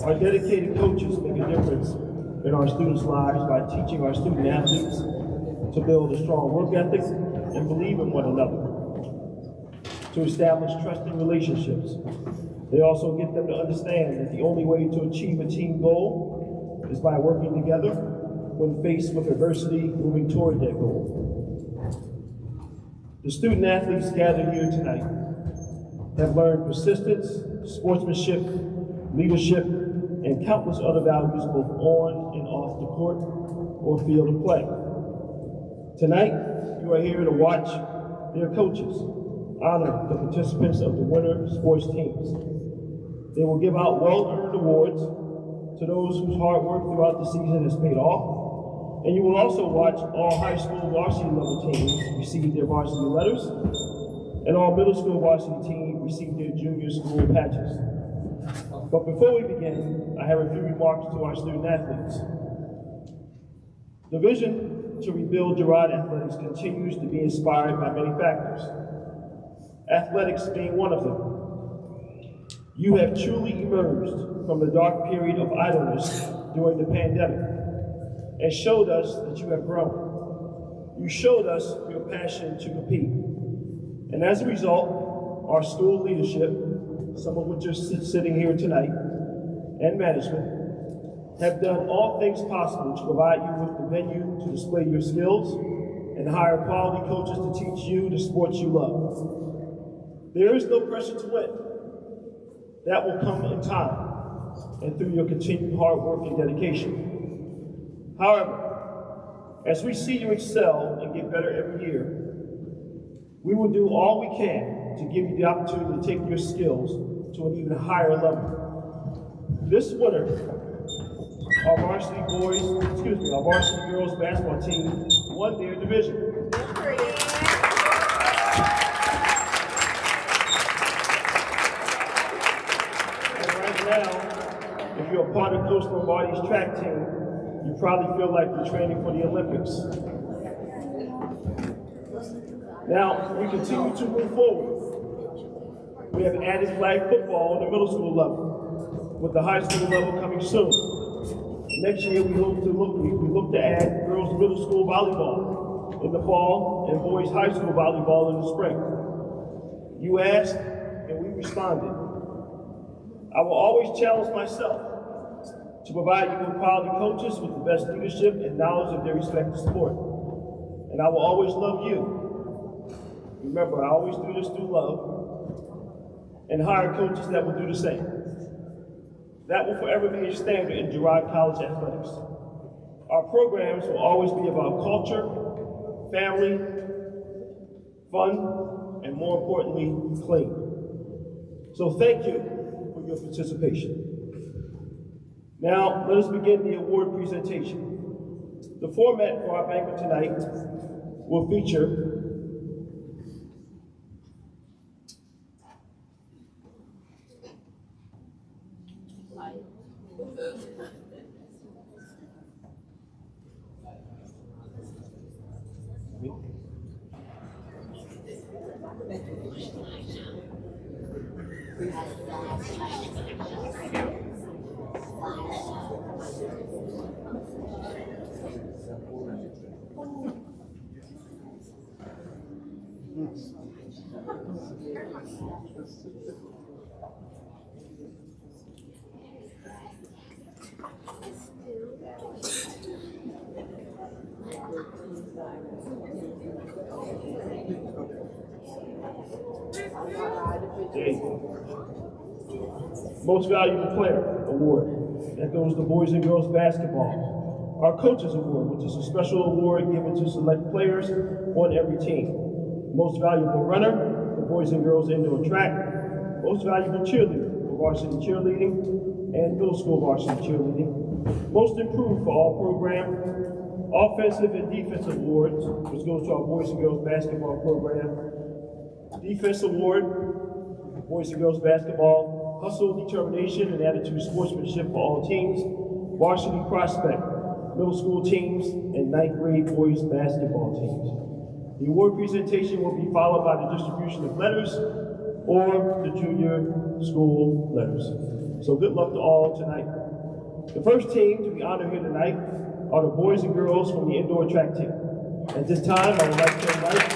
Our dedicated coaches make a difference in our students' lives by teaching our student athletes to build a strong work ethic and believe in one another, to establish trusting relationships. They also get them to understand that the only way to achieve a team goal is by working together when faced with adversity, moving toward that goal. The student athletes gathered here tonight have learned persistence, sportsmanship, leadership, and countless other values both on and off the court or field of play. Tonight, you are here to watch their coaches honor the participants of the winter sports teams. They will give out well-earned awards to those whose hard work throughout the season has paid off. And you will also watch all high school varsity level teams receive their varsity letters, and all middle school varsity teams receive their junior school patches. But before we begin, I have a few remarks to our student athletes. The vision to rebuild Girard athletics continues to be inspired by many factors, athletics being one of them. You have truly emerged from the dark period of idleness during the pandemic and showed us that you have grown. You showed us your passion to compete. And as a result, our school leadership, some of which are sitting here tonight, and management, have done all things possible to provide you with the venue to display your skills and hire quality coaches to teach you the sports you love. There is no pressure to win. That will come in time and through your continued hard work and dedication. However, as we see you excel and get better every year, we will do all we can to give you the opportunity to take your skills to an even higher level. This winter, our varsity girls basketball team won their division. Now, if you're a part of Coach Lombardi's track team, you probably feel like you're training for the Olympics. Now, we continue to move forward. We have added flag football on the middle school level, with the high school level coming soon. Next year, we look to add girls middle school volleyball in the fall and boys high school volleyball in the spring. You asked, and we responded. I will always challenge myself to provide you with quality coaches with the best leadership and knowledge of their respective sport. And I will always love you. Remember, I always do this through love, and hire coaches that will do the same. That will forever be a standard in Girard College athletics. Our programs will always be about culture, family, fun, and more importantly, clean. So thank you for your participation. Now, let us begin the award presentation. The format for our banquet tonight will feature Most Valuable Player Award. That goes to boys and girls basketball. Our Coaches Award, which is a special award given to select players on every team. Most Valuable Runner for boys and girls indoor track. Most Valuable Cheerleader for varsity cheerleading and middle school varsity cheerleading. Most Improved for all program. Offensive and Defensive Awards, which goes to our boys and girls basketball program. Defense Award, boys and girls basketball. Hustle, Determination, and Attitude Sportsmanship for all teams. Varsity Prospect, middle school teams, and 9th grade boys basketball teams. The award presentation will be followed by the distribution of letters or the junior school letters. So good luck to all tonight. The first team to be honored here tonight are the boys and girls from the indoor track team. At this time, I would like to invite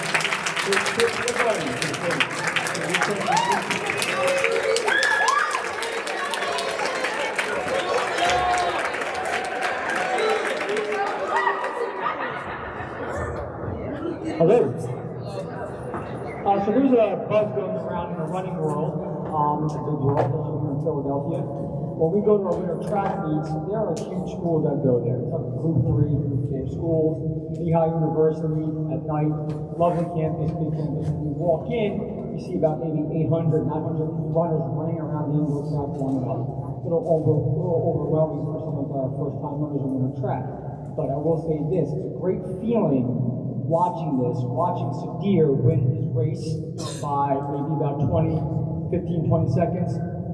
everybody to the stage. Hello. So there's a buzz going around in the running world. It's a big world, especially here in Philadelphia. When we go to our winter track meets, there are huge schools that go there. It's like Group 3, Group 4 schools, Lehigh University at night, lovely campus, big campus. When you walk in, you see about maybe 800, 900 runners running around the indoor track warming up. A little overwhelming for some of our first-time runners on winter track. But I will say this, it's a great feeling watching Sadir win his race by maybe about 15, 20 seconds.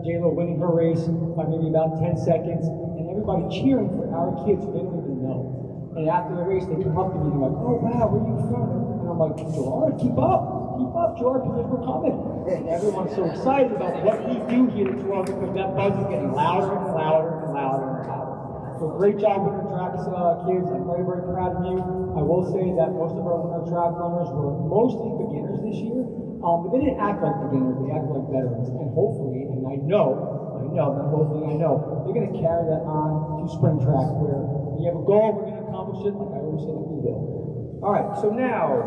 J-Lo winning her race by maybe about 10 seconds, and everybody cheering for our kids who they don't even know. And after the race, they come up to me and they're like, "Oh wow, where are you from?" And I'm like, "Girard, keep up, Girard, because we're coming." And everyone's so excited about what we do here at Girard because that buzz is getting louder and louder and louder and louder. So great job, winter tracks, kids. I'm very, very proud of you. I will say that most of our winter track runners were mostly beginners this year. But they didn't act like beginners, they acted like veterans. And hopefully, and I know, they're going to carry that on to spring track where we have a goal, we're going to accomplish it, like I always say that we will. All right, so now,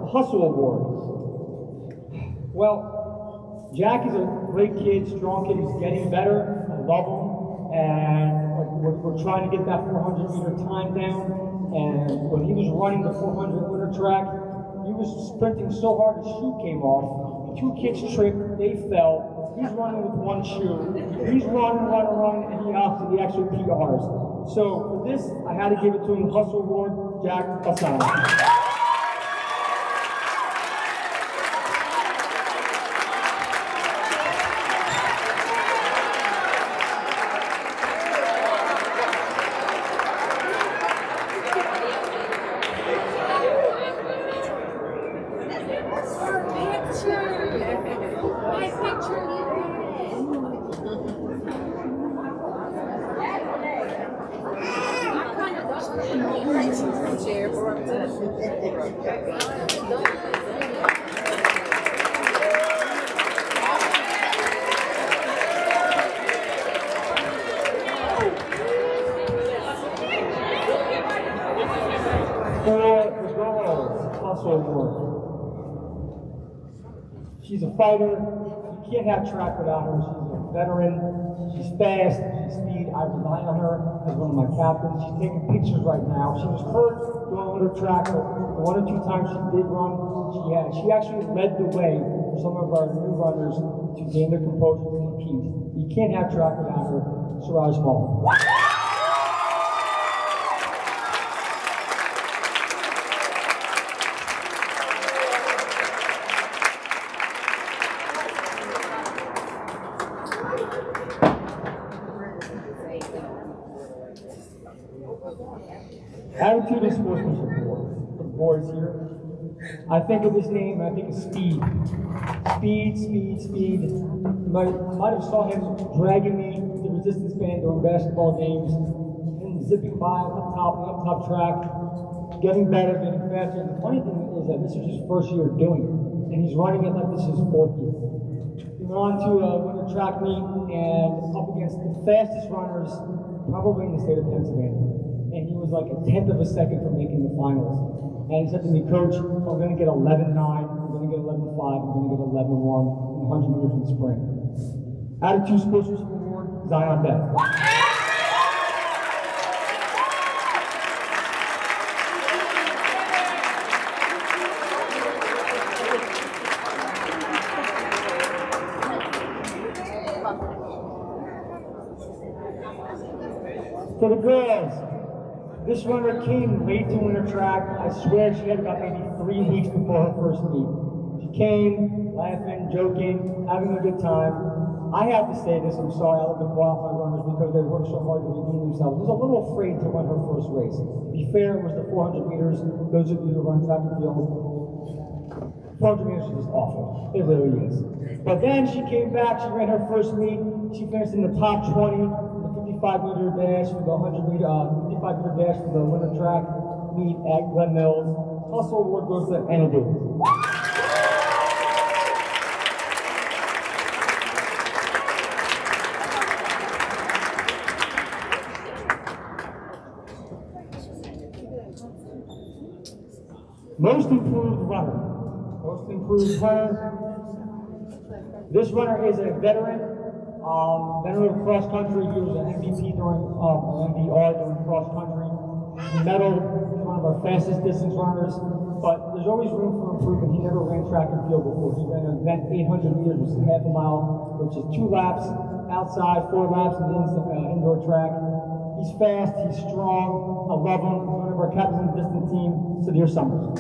the Hustle Award. Well, Jack is a great kid, strong kid, he's getting better, I love him, and we're trying to get that 400-meter time down, and when he was running the 400 winter track, he was sprinting so hard his shoe came off. 2 kids tripped, they fell. He's running with 1 shoe. He's running, and he actually PRs. So for this, I had to give it to him, Hustle Award, Jack Hassan. She's a fighter. You can't have track without her. She's a veteran. She's fast. She's speed. I rely on her as one of my captains. She's taking pictures right now. She was hurt going with her track, but the 1 or 2 times she did run, she actually led the way for some of our new runners to gain their composure to compete. You can't have track without her. Suraj Mall. Attitude and sportsmanship award for the boys here. I think of his name and I think of speed. Speed. You might have saw him dragging me with the resistance band during basketball games and zipping by up top track, getting better, getting faster. And the funny thing is that this is his first year doing it, and he's running it like this is his 4th year. He went on to win a track meet and up against the fastest runners probably in the state of Pennsylvania. And he was like a 1/10 of a second from making the finals. And he said to me, "Coach, I'm going to get 11.9, I'm going to get 11.5, I'm going to get 11.1 in the 100 meters in the spring." Attitude Sportsmanship Award, Zion Beth. For the girls, this runner came late to winter track. I swear she had about maybe 3 weeks before her first meet. She came, laughing, joking, having a good time. I have to say this, I'm sorry, I love the qualified runners because they work so hard to redeem themselves. I was a little afraid to run her first race. To be fair, it was the 400 meters. Those of you who run track and field, program is just awful. It really is. But then she came back, she ran her first meet, she finished in the top 20, in the 55-meter dash for the 100-meter, 55-meter dash for the winter track meet at Glen Mills. Also award goes to Anna Davis. Most improved runner. Most improved runner. This runner is a veteran of cross country. He was an MVP during MVR during cross country. He medaled, one of our fastest distance runners, but there's always room for improvement. He never ran track and field before. He ran an event 800 meters, which is half a mile, which is 2 laps outside, 4 laps in the indoor track. He's fast, he's strong, I love him. He's one of our captains on the distance team, Sadir Summers.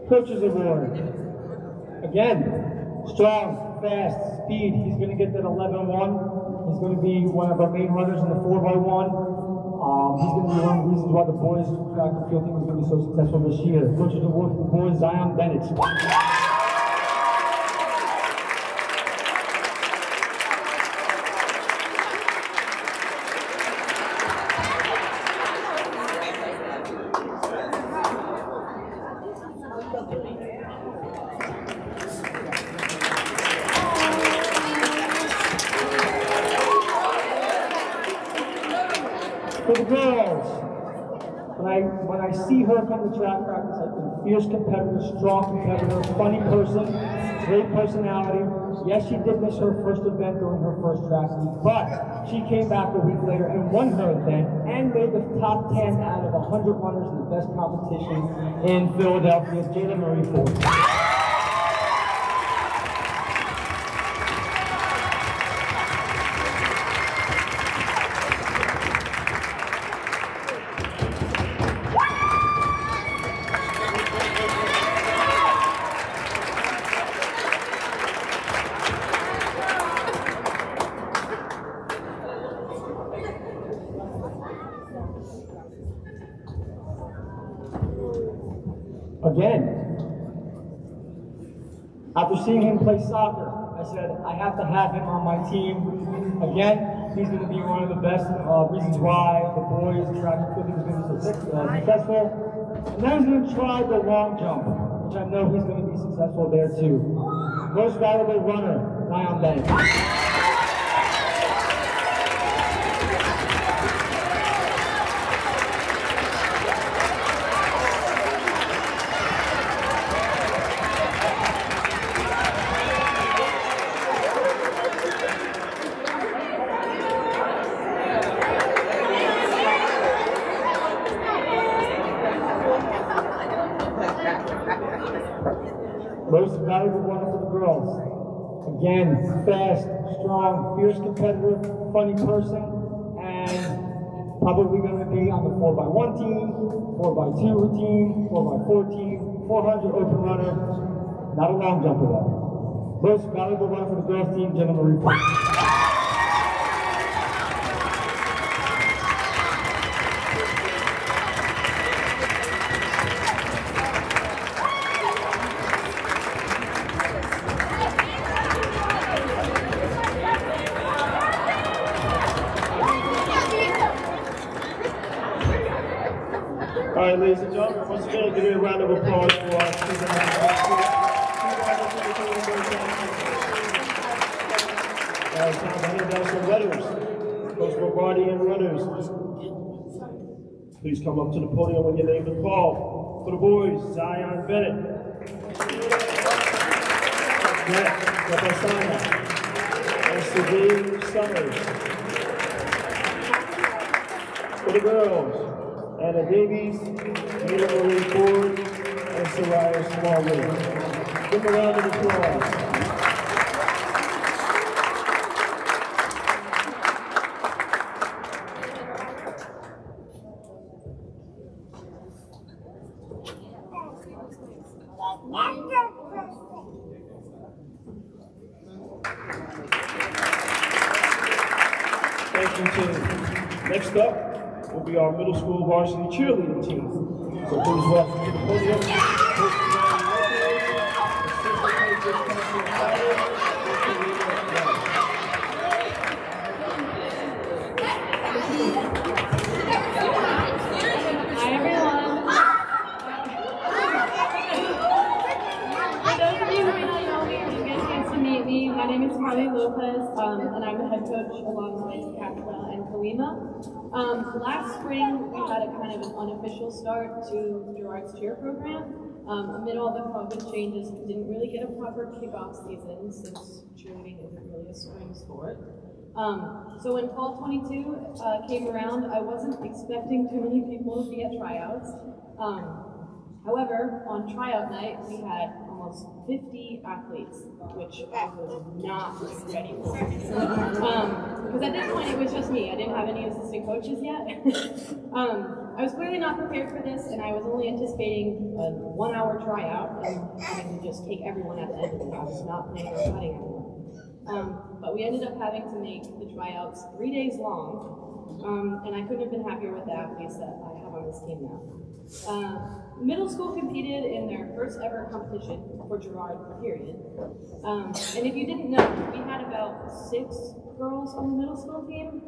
Coaches Award. Again, strong, fast, speed. He's going to get that 11-1. He's going to be one of our main runners in the 4x1. He's going to be one of the reasons why the boys track and field team is going to be so successful this year. Coaches Award for the boys, Zion Bennett. For the girls, when I see her come to track practice, I think fierce competitor, strong competitor, funny person, great personality. Yes, she did miss her first event during her first track meet, but she came back a week later and won her event and made the top 10 out of 100 runners in the best competition in Philadelphia. Jayla Marie Ford. Again, after seeing him play soccer, I said, I have to have him on my team. Again, he's going to be one of the best reasons why the boys track and field team is going to be so successful. And now he's going to try the long jump, which I know he's going to be successful there too. Most valuable runner, Zion Bennett. Most valuable runner for the girls. Again, fast, strong, fierce competitor, funny person, and probably going to be on the 4x1 team, 4x2 team, 4x4 team, 400 open runner. Not a long jumper though. Most valuable runner for the girls team, Jenna Marie Ford. All right, ladies and gentlemen, once again, give me a round of applause for our student athletes. Time to hand down some letters. Coach Lombardi and runners. Please come up to the podium when your name is called. For the boys, Zion Bennett. Next, Rapasana. And Sadir Summers. For the girls, Anna Davies, Mila Marie Ford, and Soraya Smallwood. Give a round of applause. Thank you, team. Next up will be our middle school varsity cheerleading team. So please welcome to the podium. Hi everyone. For those of you who may not know me or didn't get a chance to meet me, my name is Carly Lopez, and I'm the head coach alongside Capra and Kalima. Last spring, we had a kind of an unofficial start to Girard's cheer program. Amid all the COVID changes, we didn't really get a proper kickoff season since cheerleading isn't really a spring sport. So when fall 22 came around, I wasn't expecting too many people to be at tryouts. However, on tryout night, we had almost 50 athletes, which I was not ready for. Because at this point, it was just me. I didn't have any assistant coaches yet. I was clearly not prepared for this, and I was only anticipating a 1-hour tryout and having to just take everyone at the end of it. I was not planning on cutting everyone. But we ended up having to make the tryouts 3 days long, and I couldn't have been happier with the athletes that I have on this team now. Middle school competed in their first ever competition for Girard, period. And if you didn't know, we had about 6 girls on the middle school team,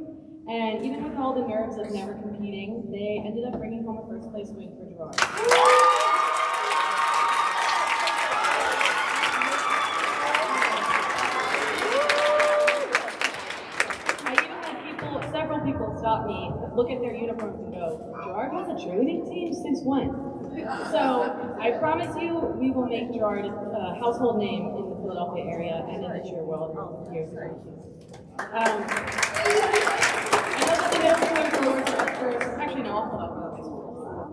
and even with all the nerves of never competing, they ended up bringing home a first place win for Girard. Several people stop me, look at their uniforms and go, Girard has a cheerleading team? Since when? So I promise you, we will make Girard a household name in the Philadelphia area and in the cheer world in years to come. I know that the middle schoolers are working up first. Actually, no, I'll hold up.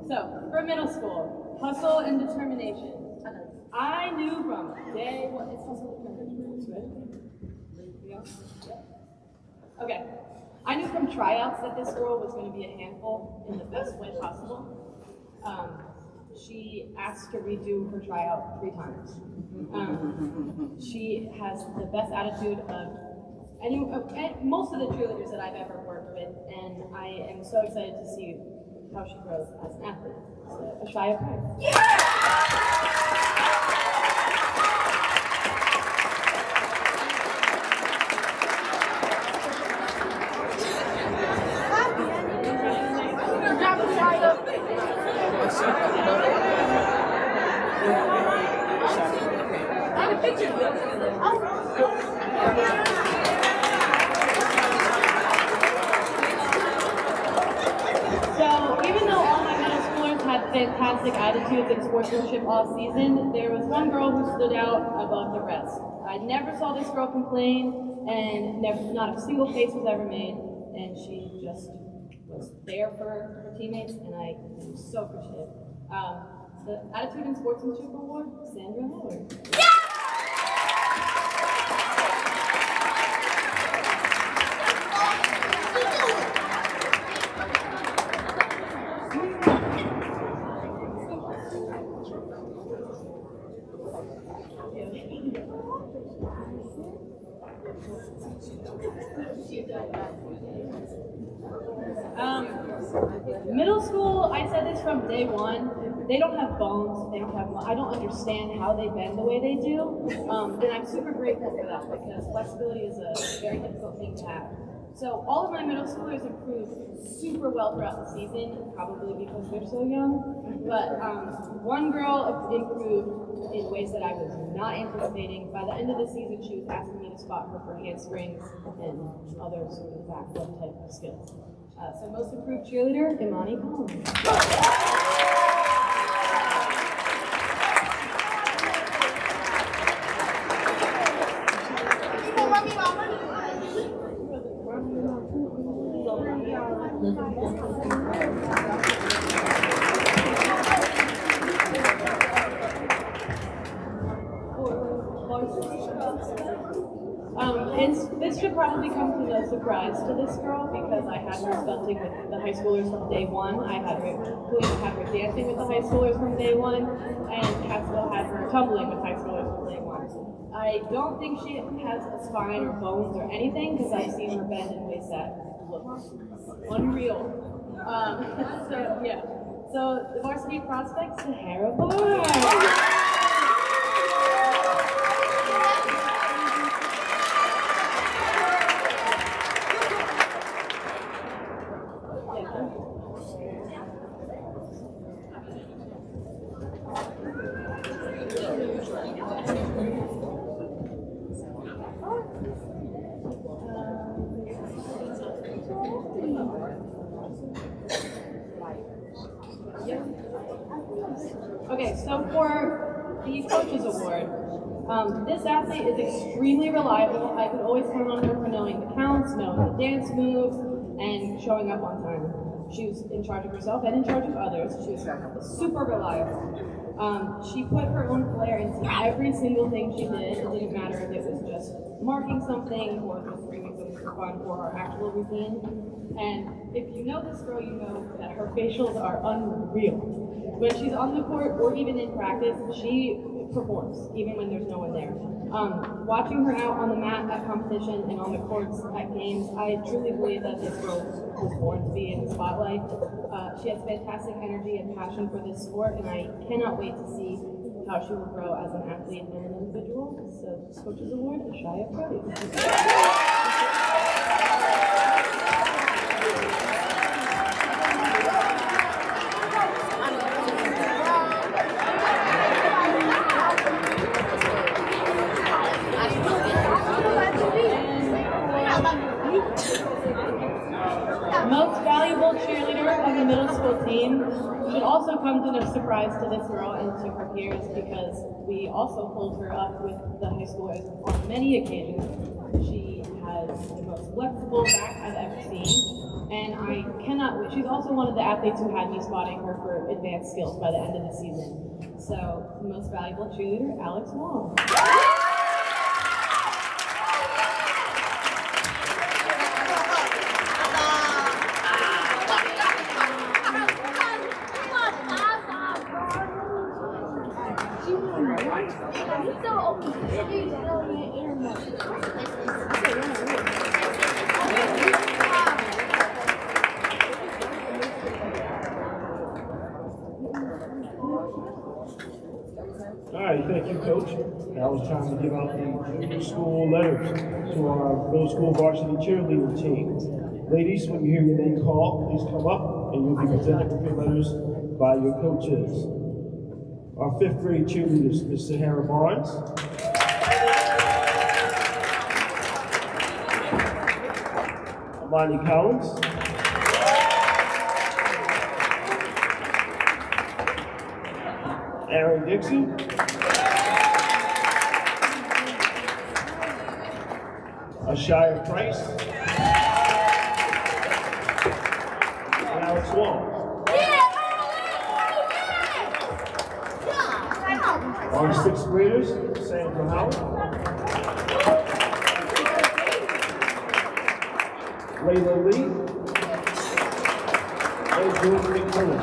So, for middle school, hustle and determination. I knew from day one, it's hustle and determination, right? Yeah. Okay. I knew from tryouts that this girl was going to be a handful in the best way possible. She asked to redo her tryout 3 times. She has the best attitude of most of the cheerleaders that I've ever worked with, and I am so excited to see how she grows as an athlete. So, a shy of pride. Yeah! So even though all my middle schoolers had fantastic attitudes and sportsmanship all season, there was one girl who stood out above the rest. I never saw this girl complain, and not a single face was ever made, and she just was there for her teammates, and I am so appreciative. The Attitude and Sportsmanship Award, Sandra Howard. Yeah! Middle school, I said this from day one, they don't have bones, I don't understand how they bend the way they do, and I'm super grateful for that because flexibility is a very difficult thing to have. So all of my middle schoolers improved super well throughout the season, probably because they're so young, but one girl improved in ways that I was not anticipating. By the end of the season, she was asking me to spot her for handsprings and other sort of backflip type of skills. So most improved cheerleader, Imani Collins. This should probably come to the a surprise to this girl because I had her stunting with the high schoolers from day one. I had her dancing with the high schoolers from day one, and Catskill had her tumbling with high schoolers from day one. I don't think she has a spine or bones or anything because I've seen her bend in ways that look unreal. So yeah. So the varsity prospects to Girard. Okay, so for the Coaches Award, this athlete is extremely reliable. I could always count on her for knowing the counts, knowing the dance moves, and showing up on time. She was in charge of herself and in charge of others. She was super reliable. She put her own flair into every single thing she did. It didn't matter if it was just marking something or just doing something for fun for her actual routine. And if you know this girl, you know that her facials are unreal. When she's on the court or even in practice, she performs, even when there's no one there. Watching her out on the mat at competition and on the courts at games, I truly believe that this girl was born to be in the spotlight. She has fantastic energy and passion for this sport, and I cannot wait to see how she will grow as an athlete and an individual. So, Coaches Award to Shia Crowdy. Most valuable cheerleader of the middle school team should also come to no surprise to this girl and to her peers because we also pulled her up with the high schoolers on many occasions. She has the most flexible back I've ever seen, and I cannot wait. She's also one of the athletes who had me spotting her for advanced skills by the end of the season. So, most valuable cheerleader, Alex Wong. All right, thank you, Coach. Now it's time to give out the junior school letters to our middle school varsity cheerleading team. Ladies, when you hear your name called, please come up and you'll be presented with your letters by your coaches. Our 5th grade cheerleaders, Miss Sahara Barnes, Amani Collins, Aaron Dixon, Ashaya Price, and Alex Wong. Our 6th graders, Sandra Howard, Layla Lee, and Jordan McMillan.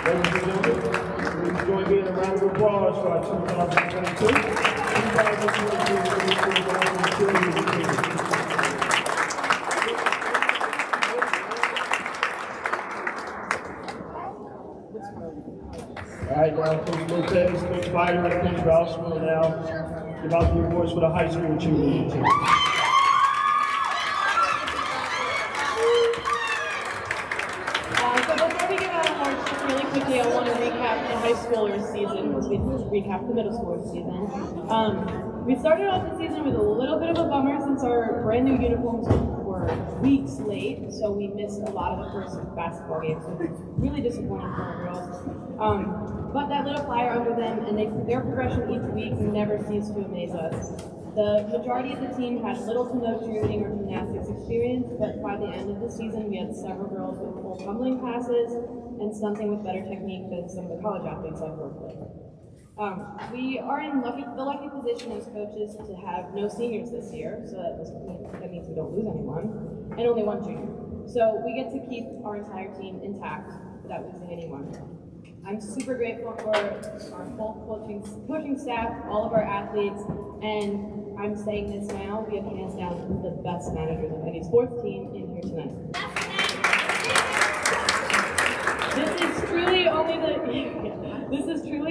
Ladies and gentlemen, please join me in a round of applause for our 2022 cheerleading team. All right, now Coach Lopez, Coach Byron, and Coach Rouse will now give out the awards for the high school cheerleading team. So before we give out awards, just really quickly, I want to recap the high schoolers season, because we recapped the middle schoolers season. We started off the season with a little bit of a bummer since our brand new uniforms were weeks late, so we missed a lot of the first basketball games, so it was really disappointing for our girls. But that lit a fire under them, and their progression each week never ceased to amaze us. The majority of the team had little to no cheerleading or gymnastics experience, but by the end of the season, we had several girls with full tumbling classes and something with better technique than some of the college athletes I've worked with. We are in the lucky position as coaches to have no seniors this year, so that means we don't lose anyone, and only one junior. So we get to keep our entire team intact without losing anyone. I'm super grateful for our full coaching staff, all of our athletes, and I'm saying this now, we have hands down the best managers of any sports team in here tonight. This is truly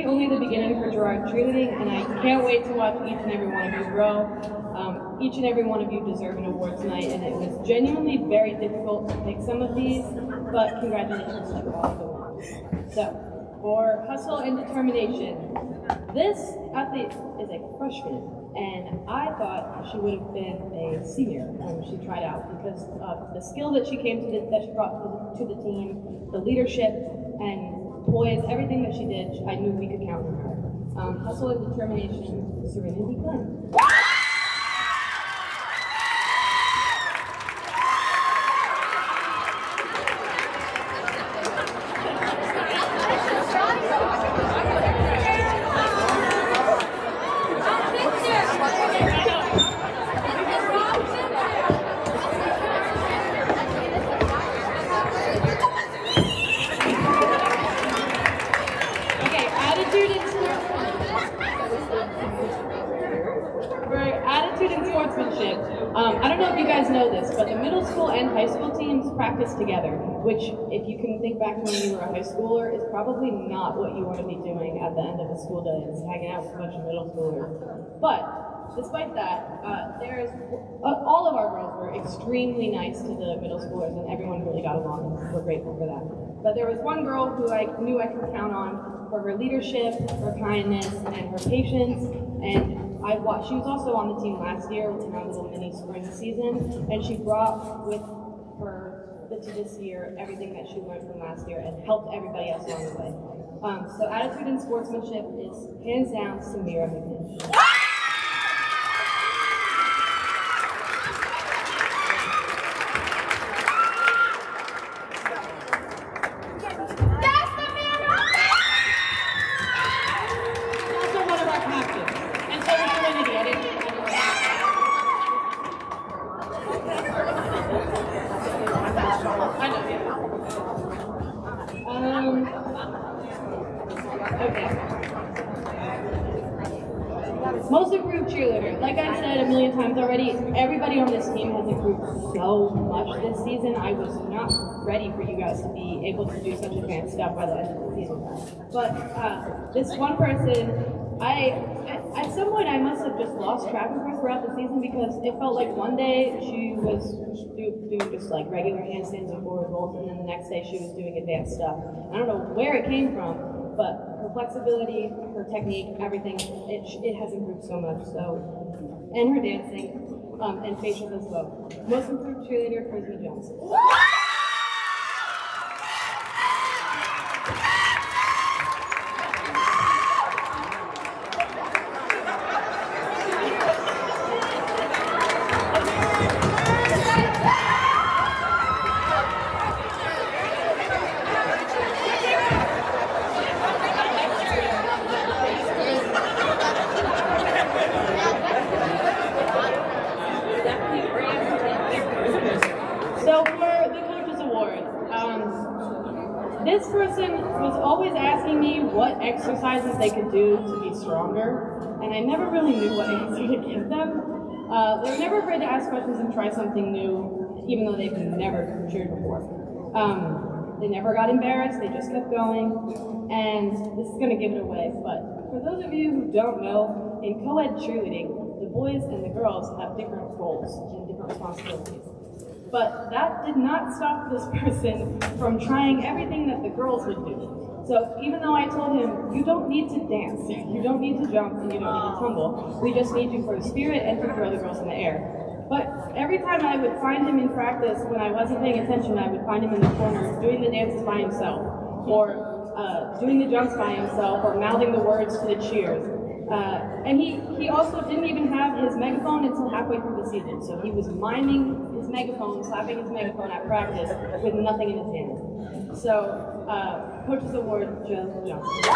only the beginning for Girard cheerleading, and I can't wait to watch each and every one of you grow. Each and every one of you deserve an award tonight, and it was genuinely very difficult to pick some of these, but congratulations to all of the ones. So, for hustle and determination, this athlete is a freshman, and I thought she would have been a senior when she tried out because of the skill that she brought to the team, the leadership, and poise, everything that she did. I knew we could count on her. Hustle and determination, Serenity Glenn. I don't know if you guys know this, but the middle school and high school teams practice together, which, if you can think back to when you were a high schooler, is probably not what you want to be doing at the end of a school day, is hanging out with a bunch of middle schoolers. But despite that, all of our girls were extremely nice to the middle schoolers, and everyone really got along, and we're grateful for that. But there was one girl who I knew I could count on for her leadership, her kindness, and her patience, and she was also on the team last year in our little mini spring season, and she brought with her to this year everything that she learned from last year and helped everybody else along the way. So attitude and sportsmanship is hands down Samira McNish. Most improved cheerleader. Like I said a million times already, everybody on this team has improved so much this season. I was not ready for you guys to be able to do such advanced stuff by the end of the season. But this one person, at some point I must have just lost track of her throughout the season because it felt like one day she was doing just like regular handstands and forward rolls, and then the next day she was doing advanced stuff. I don't know where it came from, but her flexibility, her technique, everything, it has improved so much. So, and her dancing, and facials as well. Most improved cheerleader, Charisma Jones. So for the Coaches Award, this person was always asking me what exercises they could do to be stronger, and I never really knew what answer to give them. They were never afraid to ask questions and try something new, even though they've never cheered before. They never got embarrassed, they just kept going, and this is going to give it away, but for those of you who don't know, in co-ed cheerleading, the boys and the girls have different roles and different responsibilities. But that did not stop this person from trying everything that the girls would do. So even though I told him, you don't need to dance, you don't need to jump, and you don't need to tumble, we just need you for the spirit and to throw the girls in the air. But every time I would find him in practice, when I wasn't paying attention, I would find him in the corner doing the dances by himself, or doing the jumps by himself, or mouthing the words to the cheers. And he also didn't even have his megaphone until halfway through the season. So he was miming his megaphone, slapping his megaphone at practice with nothing in his hand. So, Coaches Award, Joe Johnson.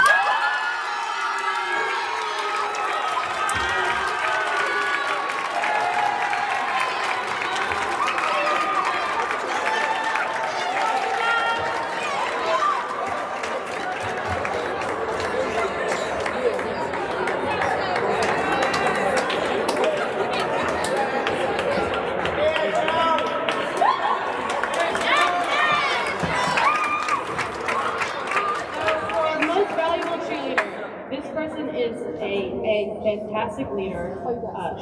fantastic leader.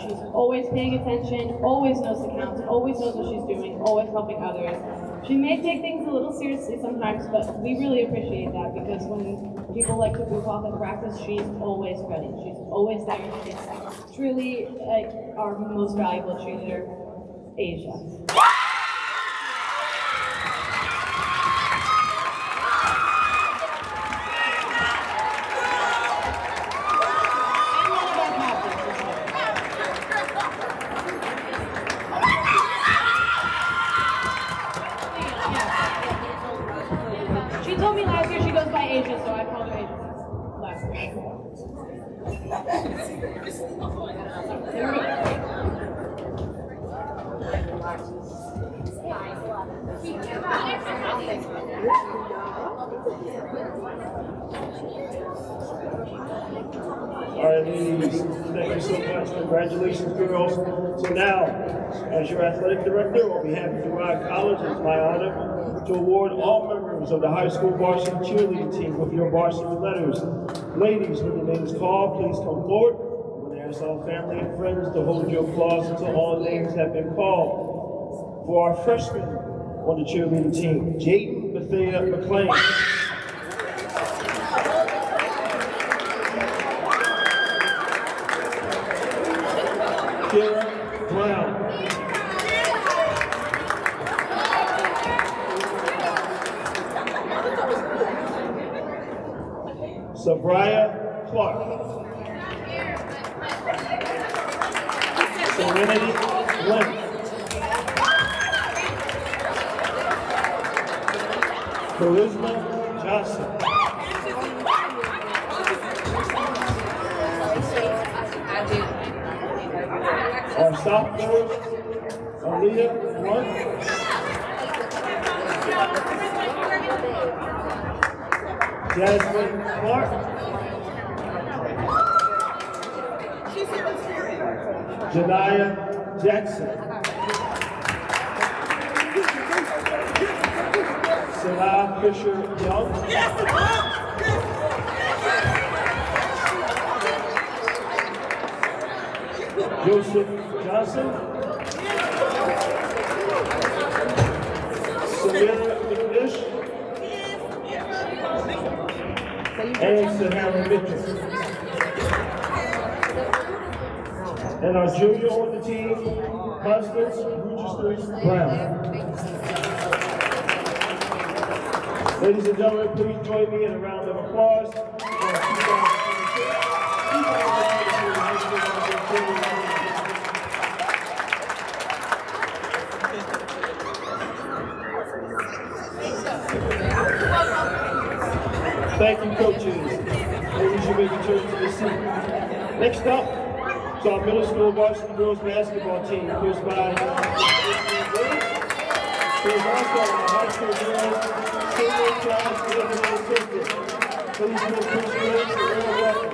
She's always paying attention, always knows the counts, always knows what she's doing, always helping others. She may take things a little seriously sometimes, but we really appreciate that because when people like to goof off at practice, she's always ready. She's always there. She's truly our most valuable cheerleader, Asia. She told me last year she goes by Asia, so I called her Asia last year. All right, ladies, thank you so much. Congratulations, girls. So now, as your athletic director, on behalf of Girard College, it's my honor to award all members of the high school varsity cheerleading team with your varsity letters. Ladies, when your name is called, please come forward. We're going to ask all family and friends to hold your applause until all names have been called. For our freshmen on the cheerleading team, Jaden Bethea McLean. Girard Brown. Sabria Clark. Serenity Lynn. Charisma Johnson. Our sophomores, Aaliyah Blunt. Jasmine Clark. Janiyah Jackson. Salah Fisher Young. Joseph Johnson. Samira McNish. And Sahara Mitchell. And our junior on the team, Constance Rochester Brown. Ladies and gentlemen, please join me in a round of applause for our 2022. Thank you, coaches. Ladies, you may return to the seat. Next up is our middle school varsity girls basketball team, coached by there's also our high school girls senior class individual assistant. Please give Chris Grace a real welcome.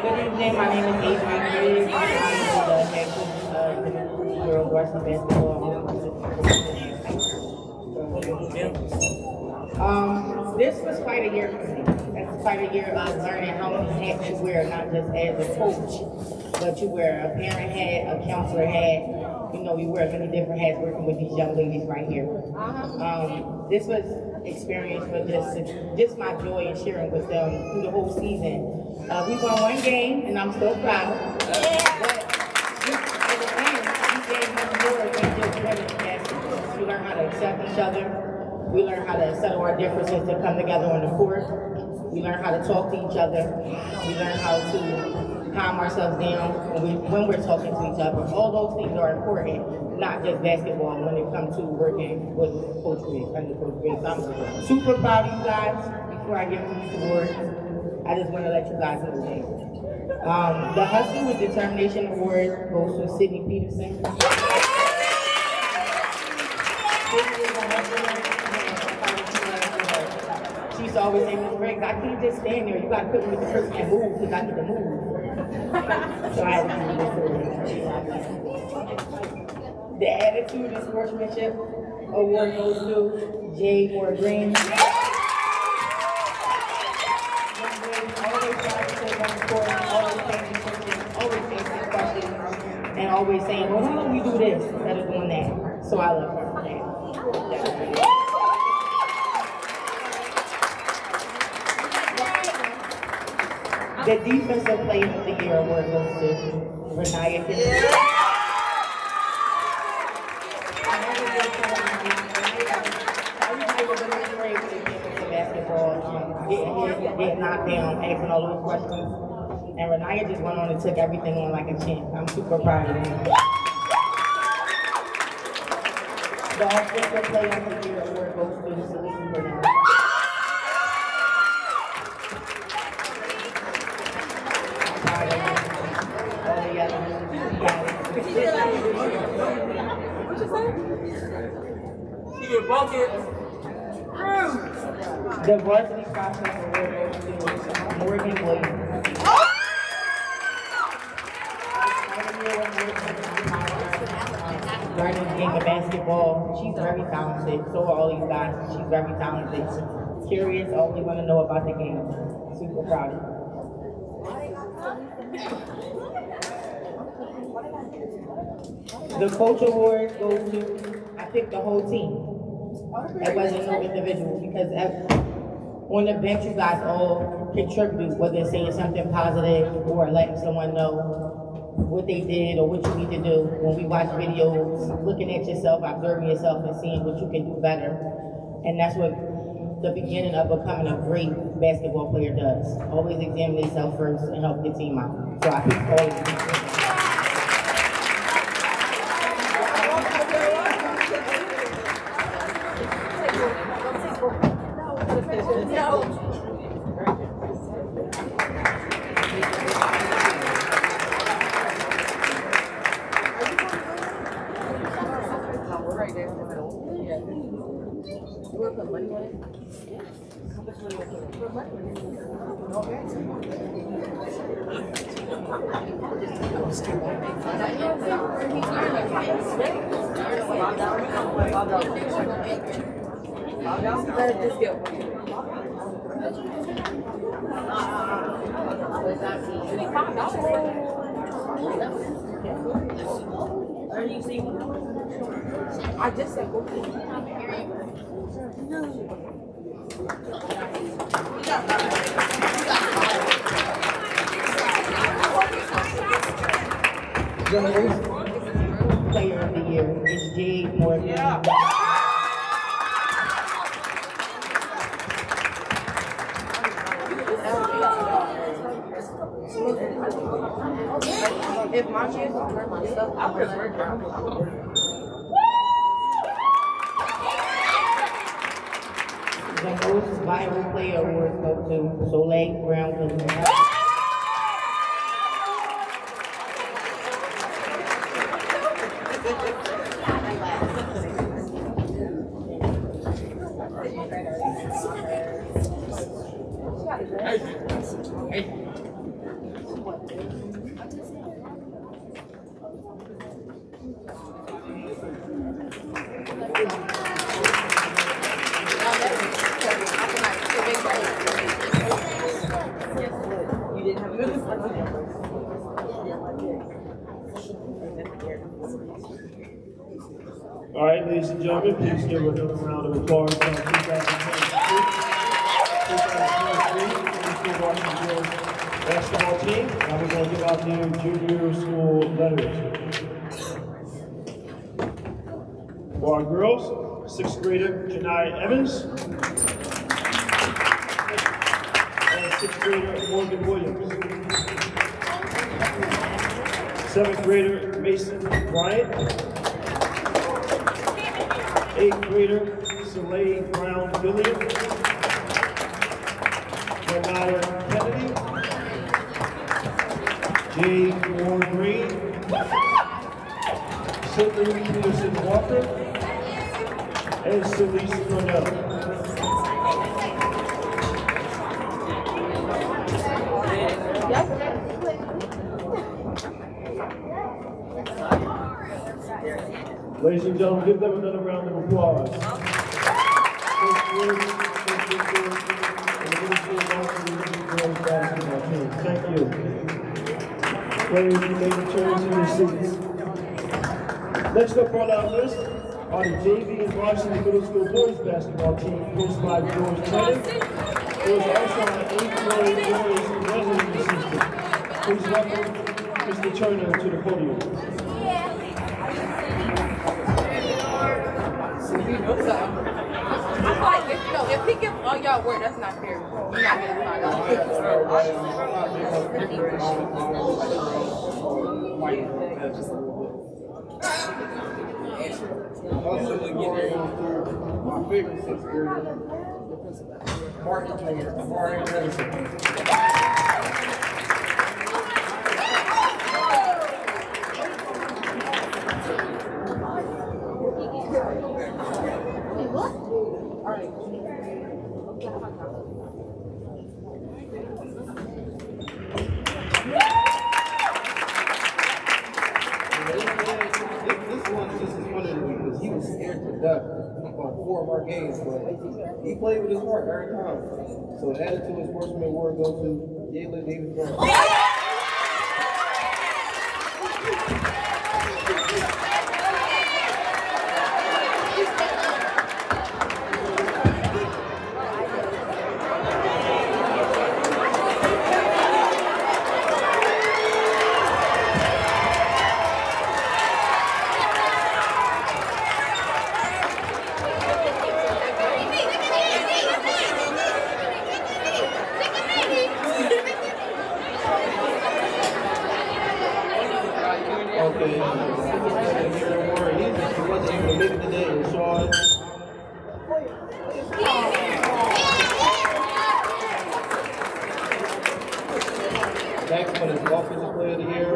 Good evening, my name is Adrian Griggs. I'm the head coach of the girls varsity basketball. This was quite a year for me. It's quite a year of learning how many hats you wear, not just as a coach, but you wear a parent hat, a counselor hat. You know, you wear many different hats working with these young ladies right here. This was experience for just my joy in sharing with them through the whole season. We won one game, and I'm still proud. But at the end, we gave much more than just winning basketball. We learned how to accept each other. We learned how to settle our differences to come together on the court. We learned how to talk to each other. We learned how to calm ourselves down when we're talking to each other. All those things are important, not just basketball, when it comes to working with Coach Griggs, under Coach Griggs. I'm super proud of you guys. Before I give them these awards, I just want to let you guys know that. The Hustle with Determination Award goes to Sydney Peterson. She used to always say, Miss Griggs, I can't just stand there. You got to put me with the person that moves because I need to move. So I had to do this. The attitude and sportsmanship award goes to Jay Moore Green. Always positive on the court, always answering questions, and always saying, well, why don't we do this instead of doing that? So I love her for that. The Defensive Player of the Year award goes to Renaya Kinsley. Everybody was in the grade to get into basketball, getting hit, getting knocked down, asking all those questions. And Renaya just went on and took everything on like a champ. I'm super proud of her. The Offensive Player of the Year award goes to Celeste Burnett. The varsity process award goes to Morgan Williams. Learning the game of basketball. She's very talented. So are all these guys. She's very talented. Curious, always want to know about the game. Super proud of her. The coach award goes to, I picked the whole team. It wasn't no individual because on the bench you guys all contribute, whether it's saying something positive or letting someone know what they did or what you need to do. When we watch videos, looking at yourself, observing yourself and seeing what you can do better. And that's what the beginning of becoming a great basketball player does. Always examine yourself first and help your team out. So I picked all of them. I just said, The most player of the year is Jade Morgan. if my kids don't hurt myself, I would have hurt them. The most viral player award goes to Soleil Brown. All right, ladies and gentlemen, please give another round of applause for our 2023 Washington Girls basketball team. Now we're going to give out their junior school letters. For our girls, 6th grader Janai Evans and 6th grader Morgan Williams. 7th grader Mason Bryant. 8th grader Soleil Brown Williams. Renata Kennedy. Jade Moore Green. Sydney Peterson Walker. And Celeste Burnett. Ladies and gentlemen, give them another round of applause. Coach Girard, Coach Girard, and the middle school varsity girls basketball team. Thank you. Players, you may return to your seats. Next up on our list are the JV and varsity middle school boys basketball team, coached by George Tennant, who is also an 8th grade boys resident assistant. Please welcome Mr. Turner to the podium. If he gives all y'all work, that's not fair. You're not getting my favorite sixth grader, Martin Jr., Martin Jr. He was scared to death on 4 of our games, but he played with his heart every time. So added to his sportsman award goes to Jalen Davis. Okay, he wasn't able to make it today, and Sean. Next one is Offensive Player of the Year.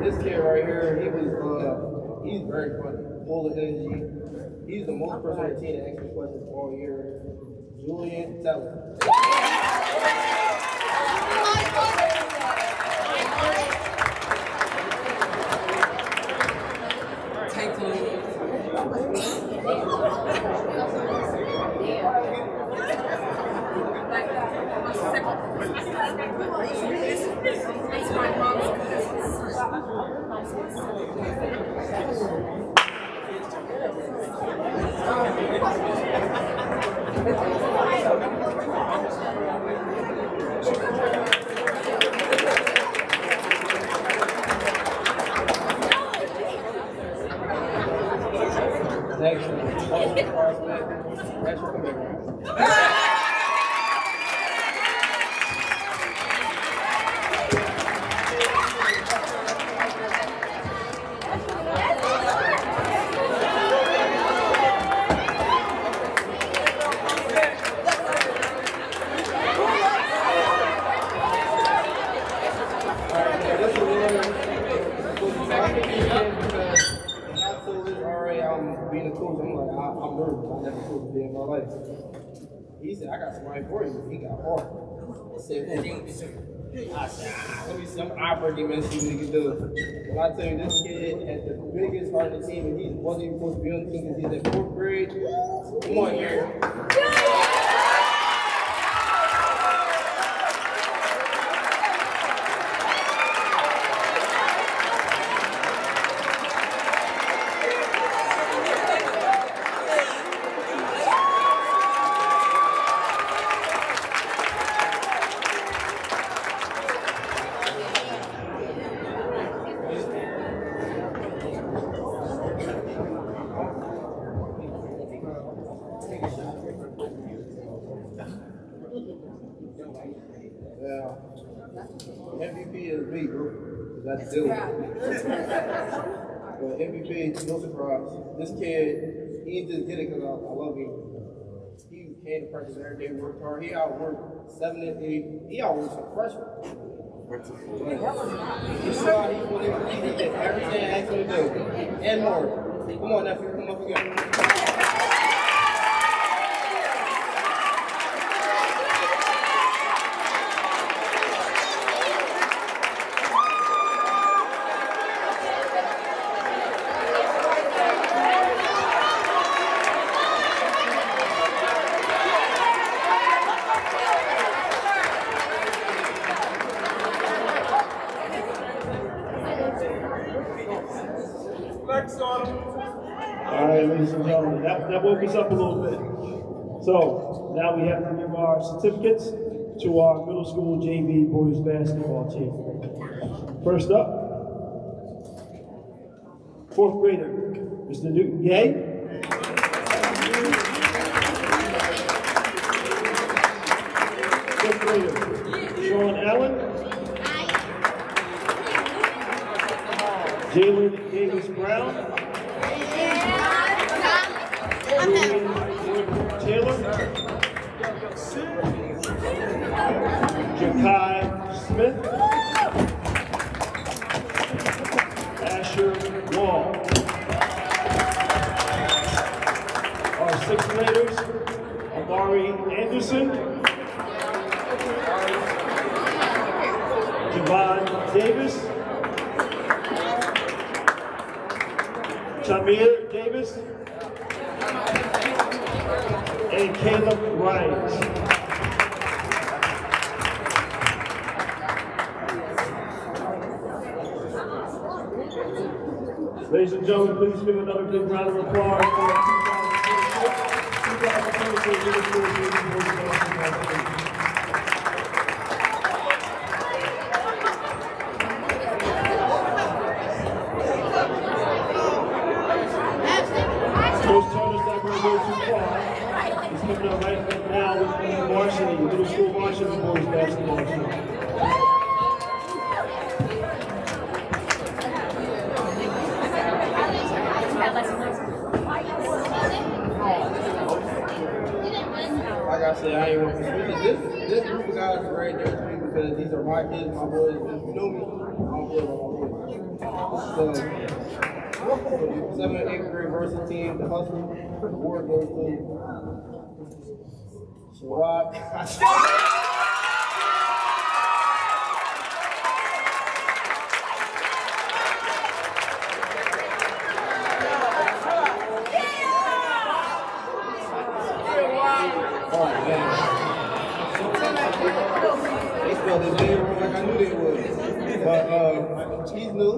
This kid right here, he's very funny, full of energy. He's the most person on the team that asks questions all year. Julian Teller. Next being a coach, I'm like, I'm nervous. I never coached a day in my life. He said, I got somebody for you. He got hard. I said, let me see, I'm operating him and see what he can do. When I tell you, this kid has the biggest heart in the team, and he wasn't even supposed to be on the team because he's in 4th grade. Come on here. MVP is me, bro. That's deal with it. But MVP, no surprise. This kid, he just did it because I love him. He came to practice every day, worked hard. He outworked 7 and 8. He outworked some freshmen. He saw he did everything I asked him to do. And more. Come on, nephew, come up again. All right, ladies and gentlemen, that woke us up a little bit. So now we have to give our certificates to our middle school JV boys basketball team. First up, 4th grader, Mr. Newton Gay. Fifth grader, Sean Allen. Jalen Davis Brown. Taylor. Jakai Smith. Asher Wall. Our 6th graders, Amari Anderson. Javon Davis. Tamir Davis. And Caleb Ryan. Ladies and gentlemen, please give another big round of applause for our 2026 Middle School JV Boys Basketball Team. Coach Turner's not going to go too far. He's coming up right now with the varsity, middle school varsity boys basketball team. Like I said, I ain't want to this group of guys are right there to me because these are my kids, my boys. If you know me, I'm good with my boys. So, 7th and 8th grade varsity team, the hustle, the award goes to Schwab. They spelled his name wrong like I knew they would. But he's new.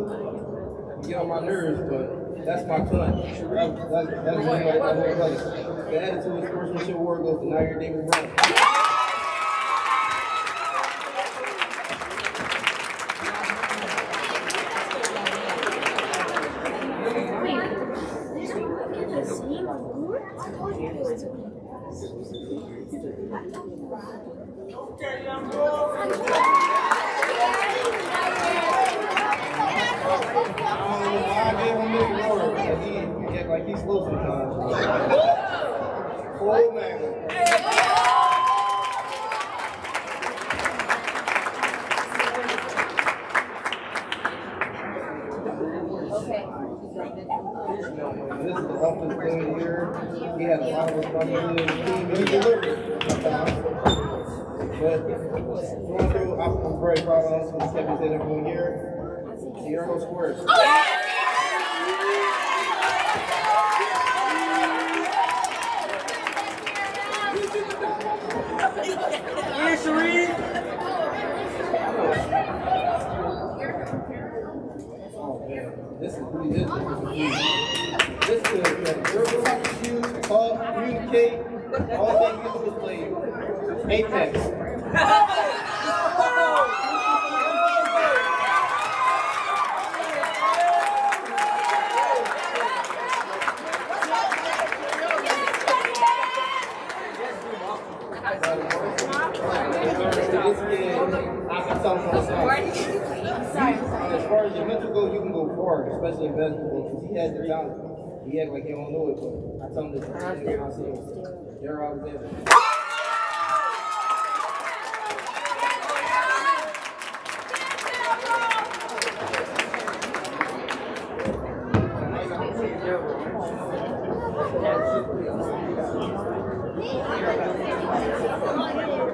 He get on my nerves, but that's my son. That's my brother. The attitude of sportsmanship award goes to Nair Davis Brown. Like he's slow sometimes. Oh man. This is the offense player here. He had a lot of responsibility in the team, and he delivered. But going through, I'm very proud of him. He's kept his head up one year. Girard scores. This is pretty good. This is verbal, shoot, talk, communicate, all they use to play Apex. This kid, I can tell him on the side. As far hard, especially in basketball, because he has the talent. He act like he don't know it, but I tell him this every game I see him. Girard was there.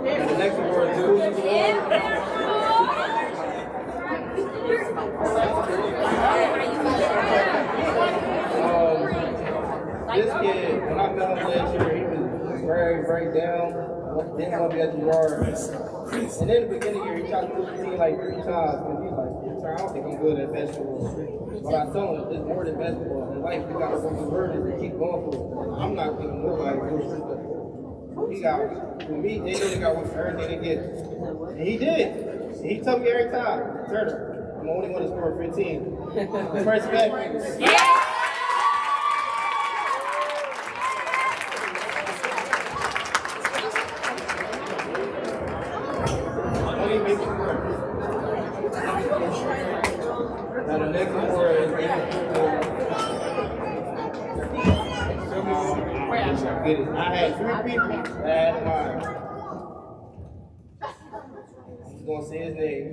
And the next award is the Coolest Award. This kid, when I met him last year, he was very down. Didn't want to be at Girard. And then in the beginning of the year, he tried to push the team like 3 times because he's like, I don't think I'm good at basketball. But I told him, it's more than basketball. In life, you got to work the word and keep going for it. I'm not thinking nobody goes for it. He got, for me, they know they got work for everything they get. And he did. And he told me every time, Turner, I'm the only one to score 15. First back. Yeah! Now the next award is get it. I had 3 people that had mine. I'm just gonna say his name.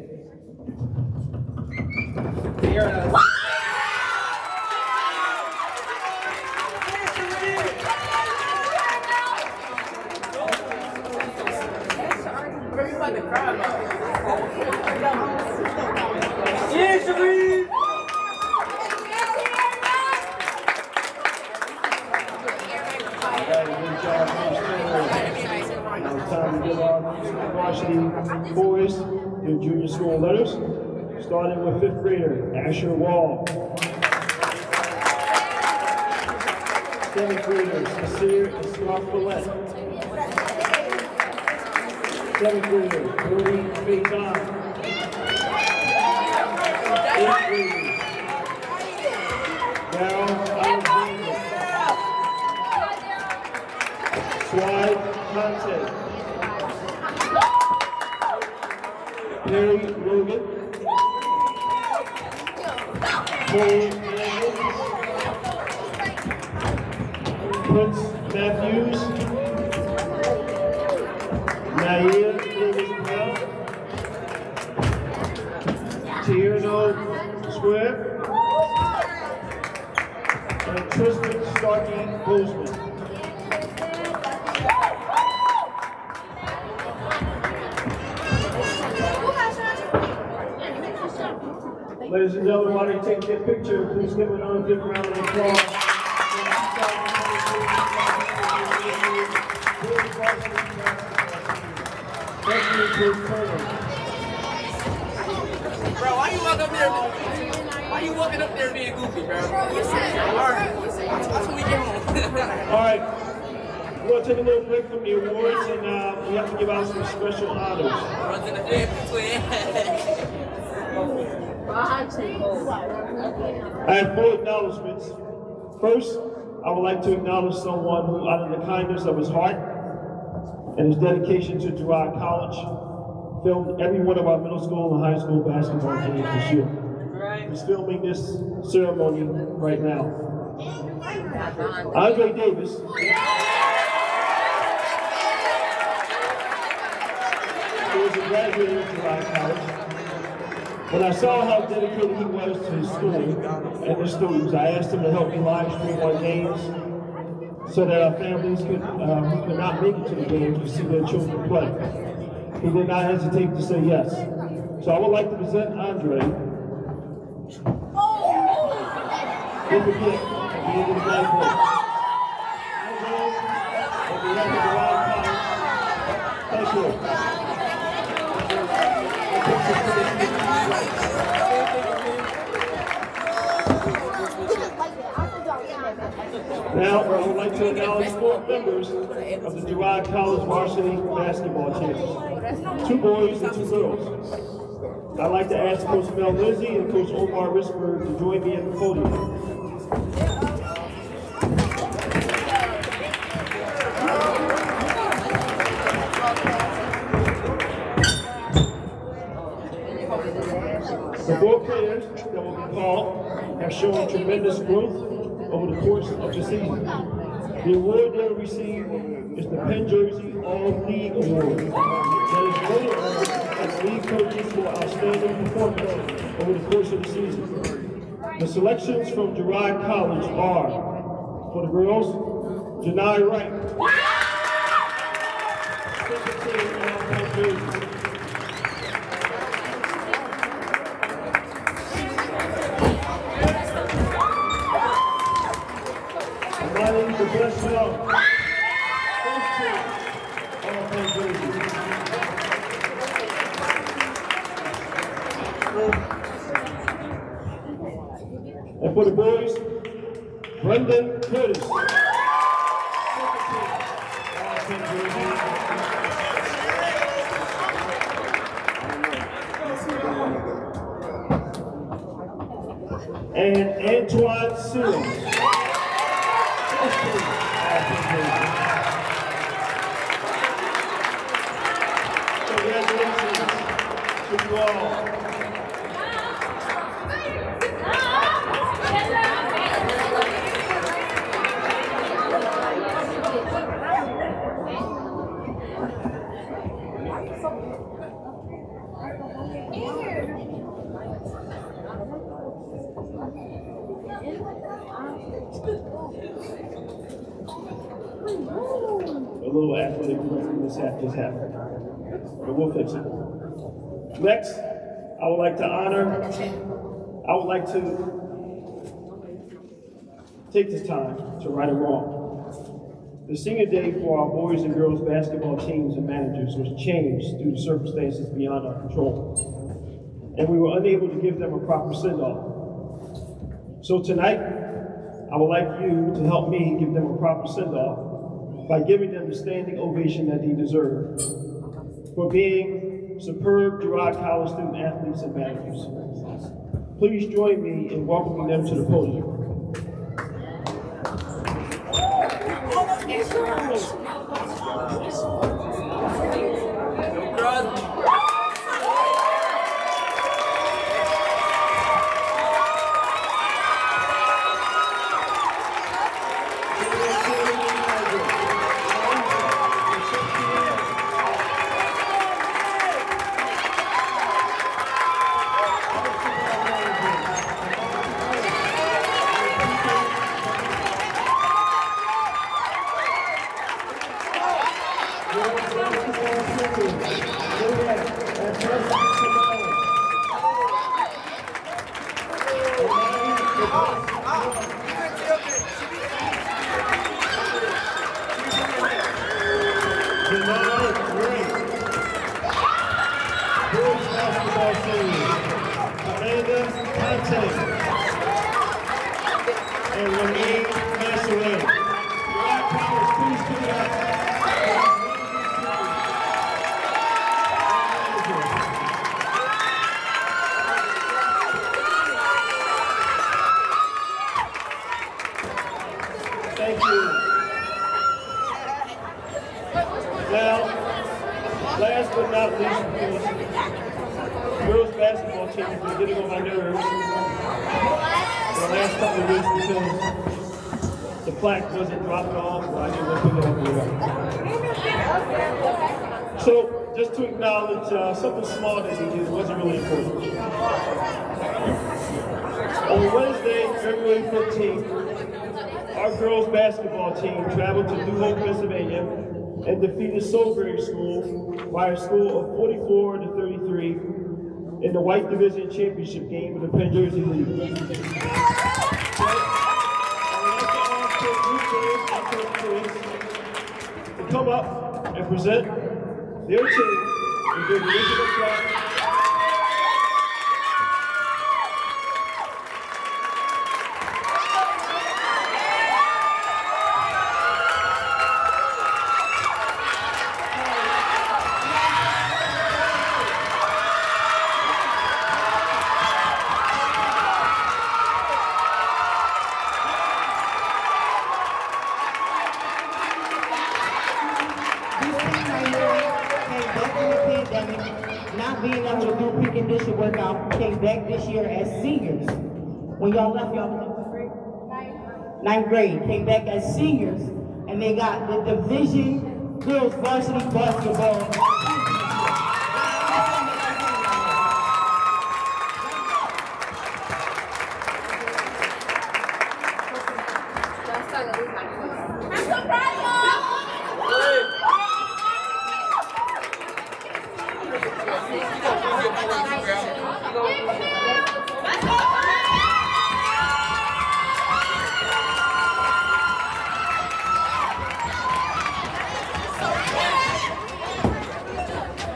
Girard. Time to give our varsity boys their junior school letters, starting with 5th grader Asher Wall. 7th grader Cecile Scott Follett. 7th grader Cody Faison. 8th grader Daryl Alexander. Swide Conte. Perry Logan. Cole Landon. Prince Matthews. Nair Davis Brown. Tierno Square. And Tristan Starkey Bozeman. Ladies and gentlemen, while they take their picture, please give another big round of applause. Bro, why you walking up there? Why you walking up there being goofy, bro? Alright, that's when we get home. Alright, we're going to take a little break from the awards and we have to give out some special honors. Runs in the family. I have 4 acknowledgements. First, I would like to acknowledge someone who, out of the kindness of his heart and his dedication to Girard College, filmed every one of our middle school and high school basketball games this year. He's filming this ceremony right now. Andre Davis. He was a graduate of Girard College. When I saw how dedicated he was to his school and his students, I asked him to help me live stream our games so that our families who could not make it to the games to see their children play. He did not hesitate to say yes. So I would like to present Andre with a gift at the end of the game break. Andre, on behalf of Girard College, thank you. Now, I would like to acknowledge 4 members of the Girard College varsity basketball teams. 2 boys and 2 girls. I'd like to ask Coach Mel Lizzie and Coach Omar Risper to join me at the podium. The 4 players that will be called have have shown tremendous growth over the course of the season. The award they receive is the Penn Jersey All-League Award that is voted on as league coaches for outstanding performance over the course of the season. The selections from Girard College are, for the girls, Janai Wright, Secretary of Penn Jersey. To bless you all. First team, all Penn Jersey. And for the boys, Brendan Curtis. Second team, all Penn Jersey. And Antoine Seals. Congratulations to you all. A little athletic mishap just happened, but we'll fix it. Next, I would like to take this time to right a wrong. The senior day for our boys and girls basketball teams and managers was changed due to circumstances beyond our control, and we were unable to give them a proper send-off. So tonight, I would like you to help me give them a proper send-off by giving them the standing ovation that they deserve for being superb Girard College student athletes and managers. Please join me in welcoming them to the podium. Thank you. Now, last but not least, because girls basketball team has been getting on my nerves for the last couple of weeks because the plaque wasn't dropping off, so I didn't want to pick it up. So, just to acknowledge something small that they did wasn't really important. On Wednesday, February 15th, our girls basketball team traveled to New Hope, Pennsylvania and defeated Soulbury School by a score of 44 to 33 in the White Division Championship game of the Penn Jersey League. To come up and present their team with their original flag. Not being able to do precondition workout, came back this year as seniors. When y'all left, y'all was in what grade? Ninth grade. Came back as seniors, and they got the Division Girls Varsity Basketball.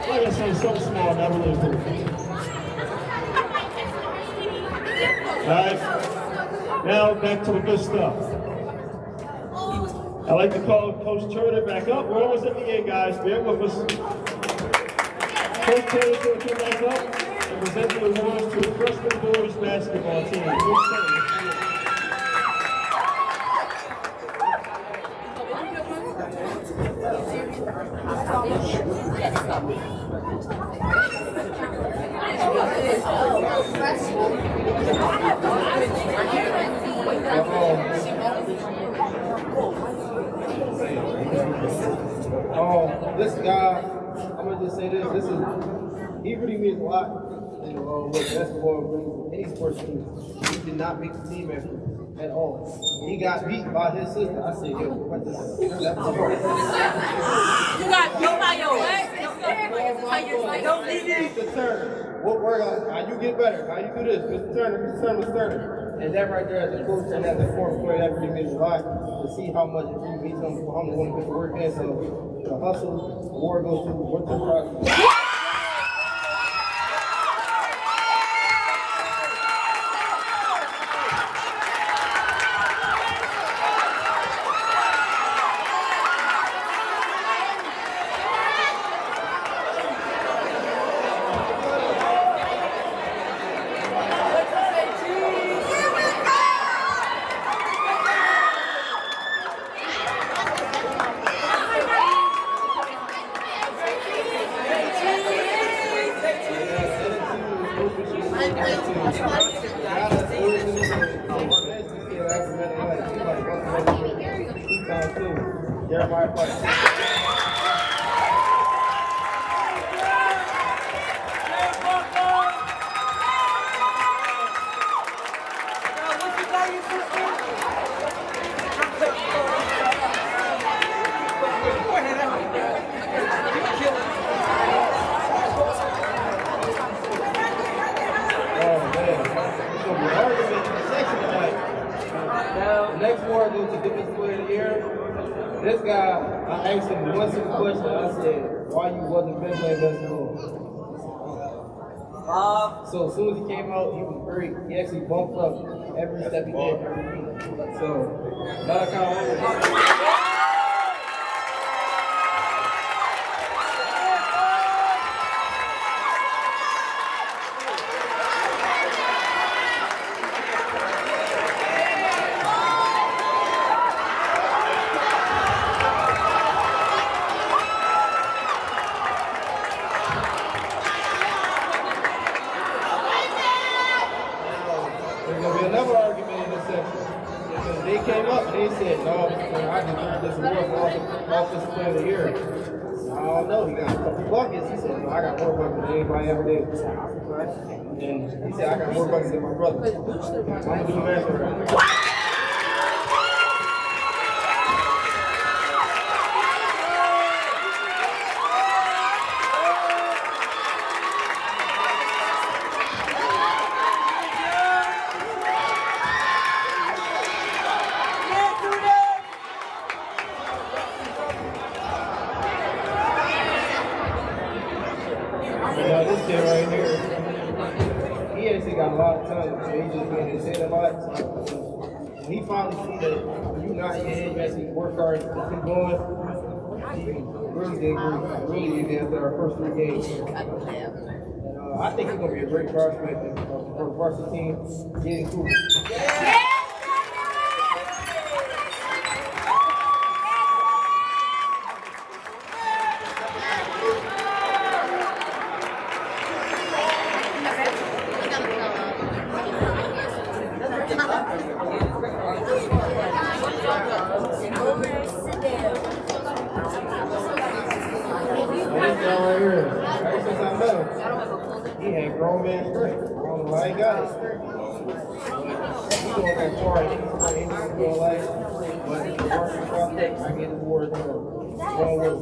Like I say, so small, never really good. Alright, now back to the good stuff. I'd like to call Coach Turner back up. We're almost at the end, guys. Bear with us. Coach Turner's going to come back up and present the awards to the freshman boys basketball team. Coach Turner. This guy, I'm gonna just say this. He really means a lot in what basketball brings any sports team. He did not make the team at all. When he got beat by his sister, I said, yo, what the hell? You got beat by your ex? Don't leave it. Mr. Turner, what work? How you get better? How you do this? Mr. Turner. And that right there as a coach and as a former player, that really means a lot to see how much it really means something for him to want to put the work in. So the hustle, award goes to what's the prize? This guy, I asked him one simple question. I said, why you wasn't playing basketball? So as soon as he came out, he was great. He actually bumped up every step he did every week. So, not a compliment. They said, no, I deserve this award for offensive player of the year. I don't know, he got a couple buckets. He said, no, I got more buckets than anybody ever did. And he said, I got more buckets than my brother. I'm going to do math right now. This kid right here, he actually got a lot of talent, so he just been his head a lot. When he finally see that you not in your head, you actually work hard and keep going, he really did great. Really did after our first 3 games. And, I think he's going to be a great prospect for the varsity team, getting cool. years. Ever since I met him, he had grown man strength. I don't know why he got it. He's going that far. He's going like, but the working process, I get the word to him. One word.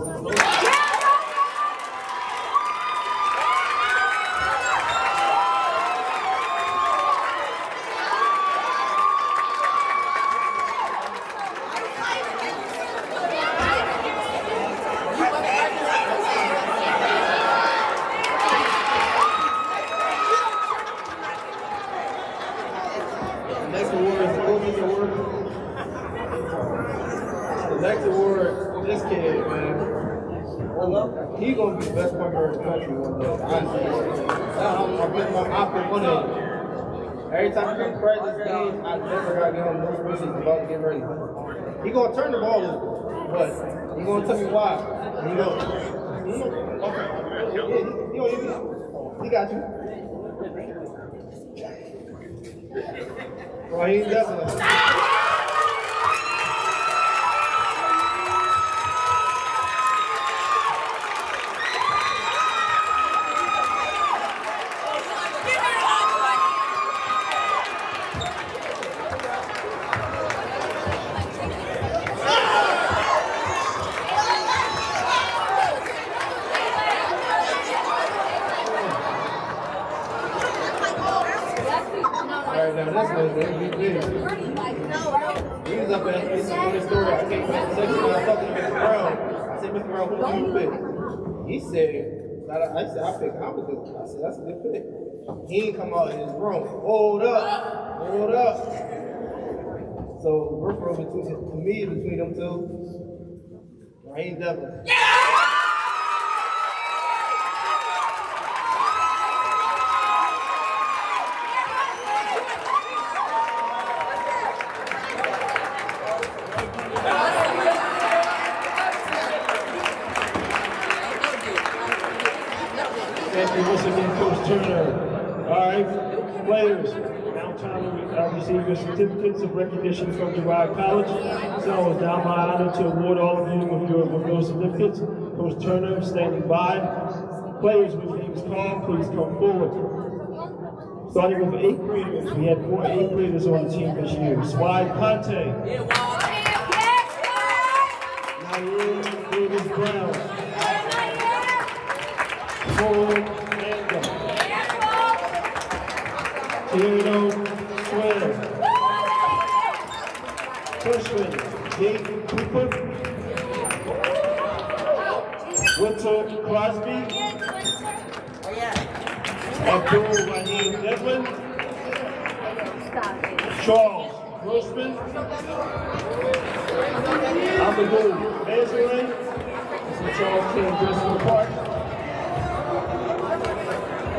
Next award, this kid, man. He gonna be the best point guard in the country one day. Honestly, I put one in. Every time he comes practice games, I never gotta give him no space. He's about to get ready. He gonna turn the ball over, but he gonna tell me why. He go. He got you. Well, he's definitely. Now this was the MVP. He was up at this story. I came back to section and I talked to Mr. Brown. I said, Mr. Brown, who do you pick? He said, I picked Hamilton. I said, that's a good pick. He ain't come out in his room. Hold up. Hold up. So we're for to me between them two. Raheem Devlin. Thank you once again, Coach Turner. All right, players, now time to receive your certificates of recognition from Girard College. So it's now my honor to award all of you with those certificates. Coach Turner standing by. Players with names called, please come forward. Starting with 8th graders, we had 4 8th graders on the team this year. Swide Conte. Naomi Davis Brown. Theodore Swear. Freshman, Jake Cooper. Winter Crosby. Abdul Raheem Devlin. Charles Grossman. Amadou Mazarin. This is Charles King Bristol Park.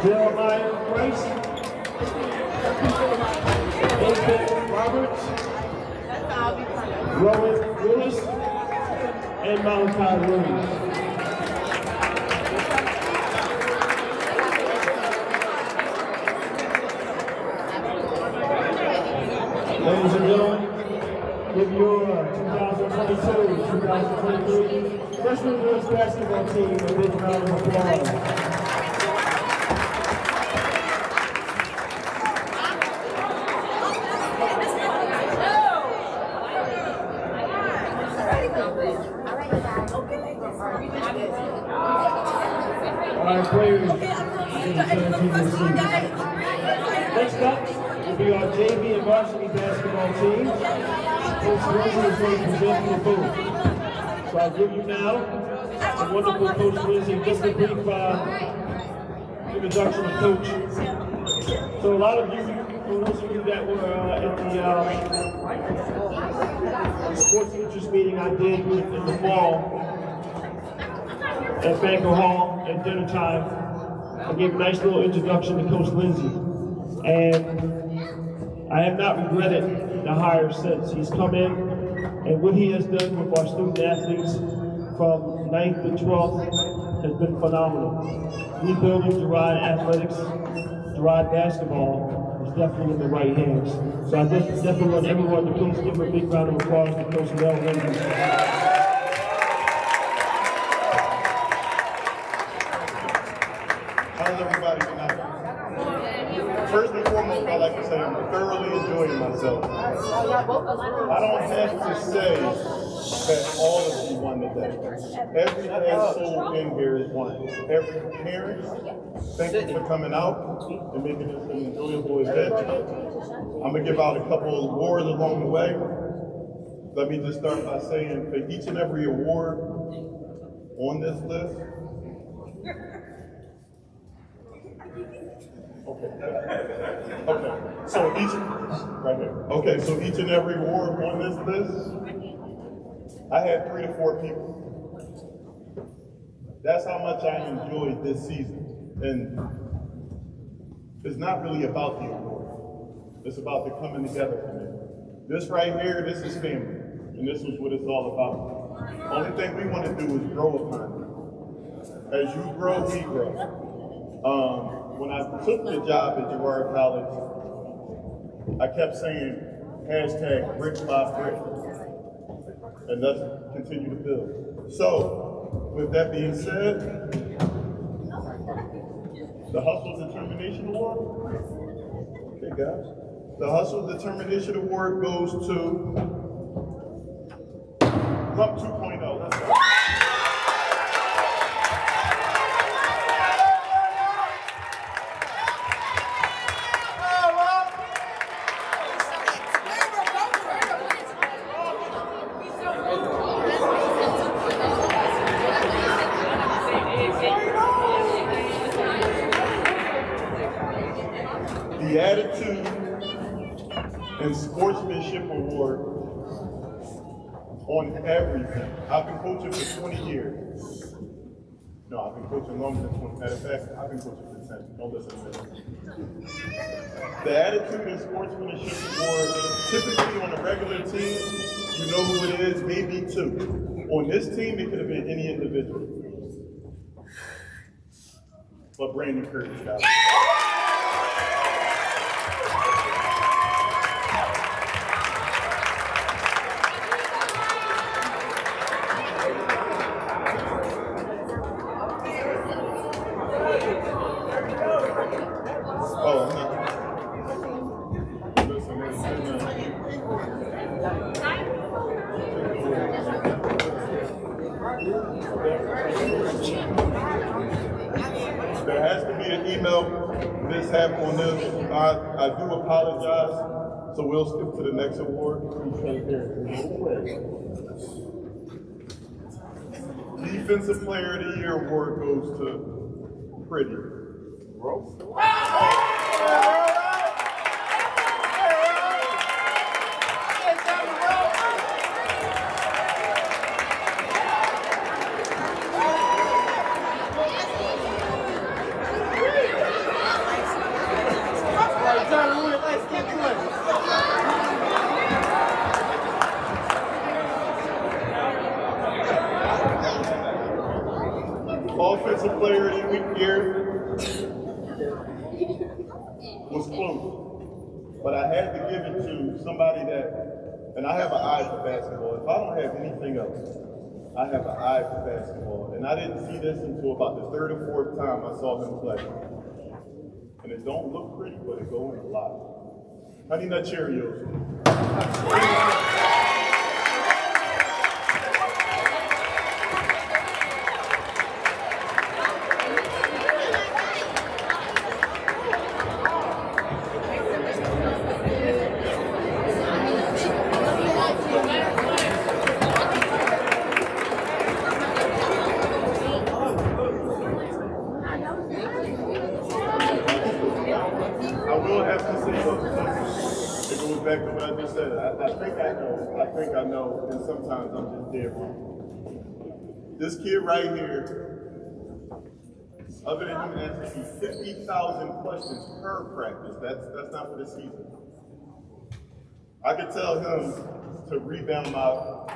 Jeremiah Price, David Roberts, Rowan Willis, and Malachi Williams. Ladies and gentlemen, with your 2022-2023 freshman girls basketball team, a big round of applause. Our players next up will be our JV and varsity basketball team. Coach Lindsay is going to present the booth. So I'll give you now the wonderful Coach Lindsay just a brief introduction of Coach. So a lot of you, for those of you that were at the sports interest meeting I did in the fall, at Banker Hall at dinner time, I gave a nice little introduction to Coach Lindsay. And I have not regretted the hire since. He's come in, and what he has done with our student athletes from 9th to 12th has been phenomenal. Rebuilding Girard athletics, Girard basketball is definitely in the right hands. So I definitely want everyone to please give a big round of applause to Coach Lindsay. How's everybody tonight? First and foremost, I like to say I'm thoroughly enjoying myself. I don't have to say that all of you won today. Every last soul in here is one. Every parent, thank you for coming out and making this an enjoyable event. I'm gonna give out a couple of awards along the way. Let me just start by saying for each and every award on this list, okay, so each and every award on this list, I had 3 to 4 people. That's how much I enjoyed this season. And it's not really about the award. It's about the coming together for me. This right here, this is family. And this is what it's all about. Only thing we want to do is grow upon it. As you grow, we grow. When I took the job at Girard College, I kept saying, hashtag brick by brick. And let's continue to build. So, with that being said, the Hustle Determination Award. Okay, guys. The Hustle Determination Award goes to Lump 2.0. Let's go. The Attitude and Sportsmanship Award on everything. I've been coaching for 20 years. No, I've been coaching longer than 20. Matter of fact, I've been coaching for 10. Don't listen to me. The Attitude and Sportsmanship Award, typically on a regular team, you know who it is, maybe 2. On this team, it could have been any individual. But Brandon Curtis got it. There has to be an email mishap on this. I do apologize, so we'll skip to the next award. Defensive Player of the Year award goes to Pretty. Offensive Player of the Year was close, but I had to give it to somebody that, and I have an eye for basketball. If I don't have anything else, I have an eye for basketball. And I didn't see this until about the 3rd or 4th time I saw him play. And it don't look pretty, but it go in a lot. Honey Nut Cheerios. I will have to say something. It goes back to what I just said. I think I know, and sometimes I'm just dead wrong. This kid right here, other than him asking me 50,000 questions per practice, that's not for the season. I could tell him to rebound my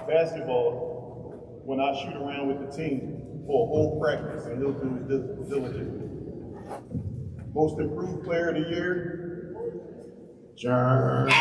basketball when I shoot around with the team for a whole practice, and he'll do it diligently. Most Improved Player of the Year, Girard.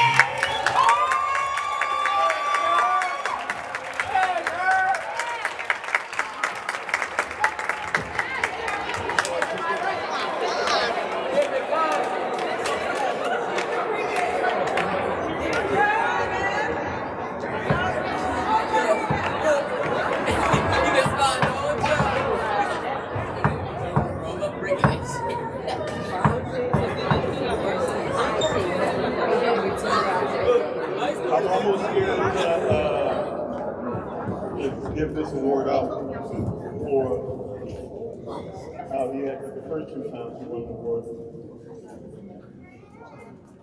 He had the first 2 times he won the award.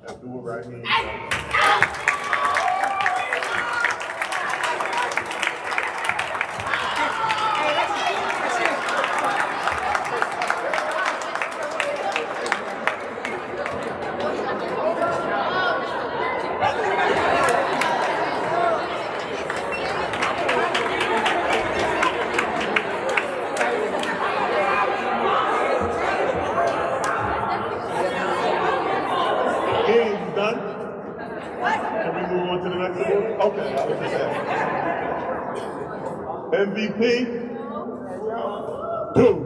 Abdul Rahim. Okay, I was just asking. MVP, 2.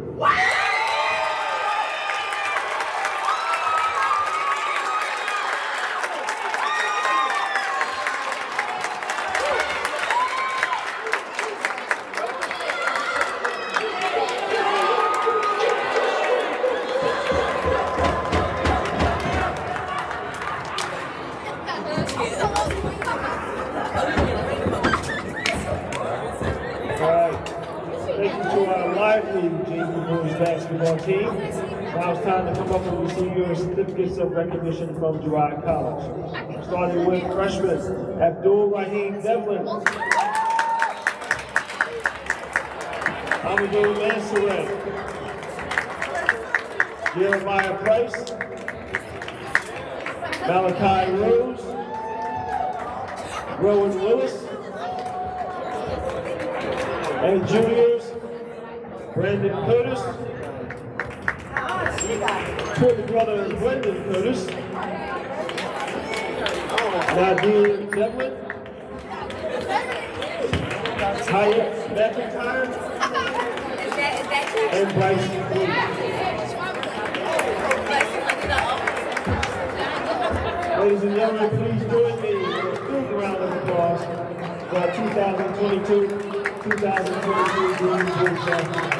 Basketball team. Now it's time to come up and receive your certificates of recognition from Girard College. Starting with freshman Abdul Rahim Devlin, Amadou Mansouré, Jeremiah Price, Malachi Rose, Rowan Willis, and juniors Brandon Curtis, twin brother Brendan Curtis, Nadir Devlin, Hyatt McIntyre, and Bryce Williams. Ladies and gentlemen, please join me in a big round of applause for 2022 Green Boys Championship.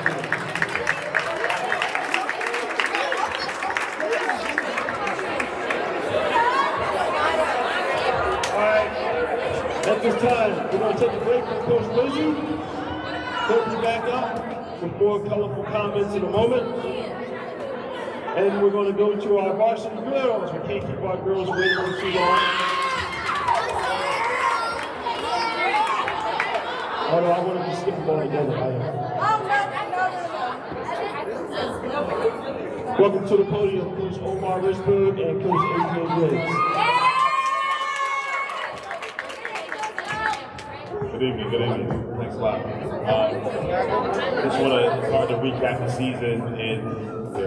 At this time, we're going to take a break from Coach Lizzie. He'll be back up with more colorful comments in a moment. And we're going to go to our varsity girls. We can't keep our girls waiting too long. Although I wanted to skip them all together. Welcome to the podium, Coach Omar Risberg and Coach Adrian Riggs. Good evening. Thanks a lot. It's hard to recap the season in a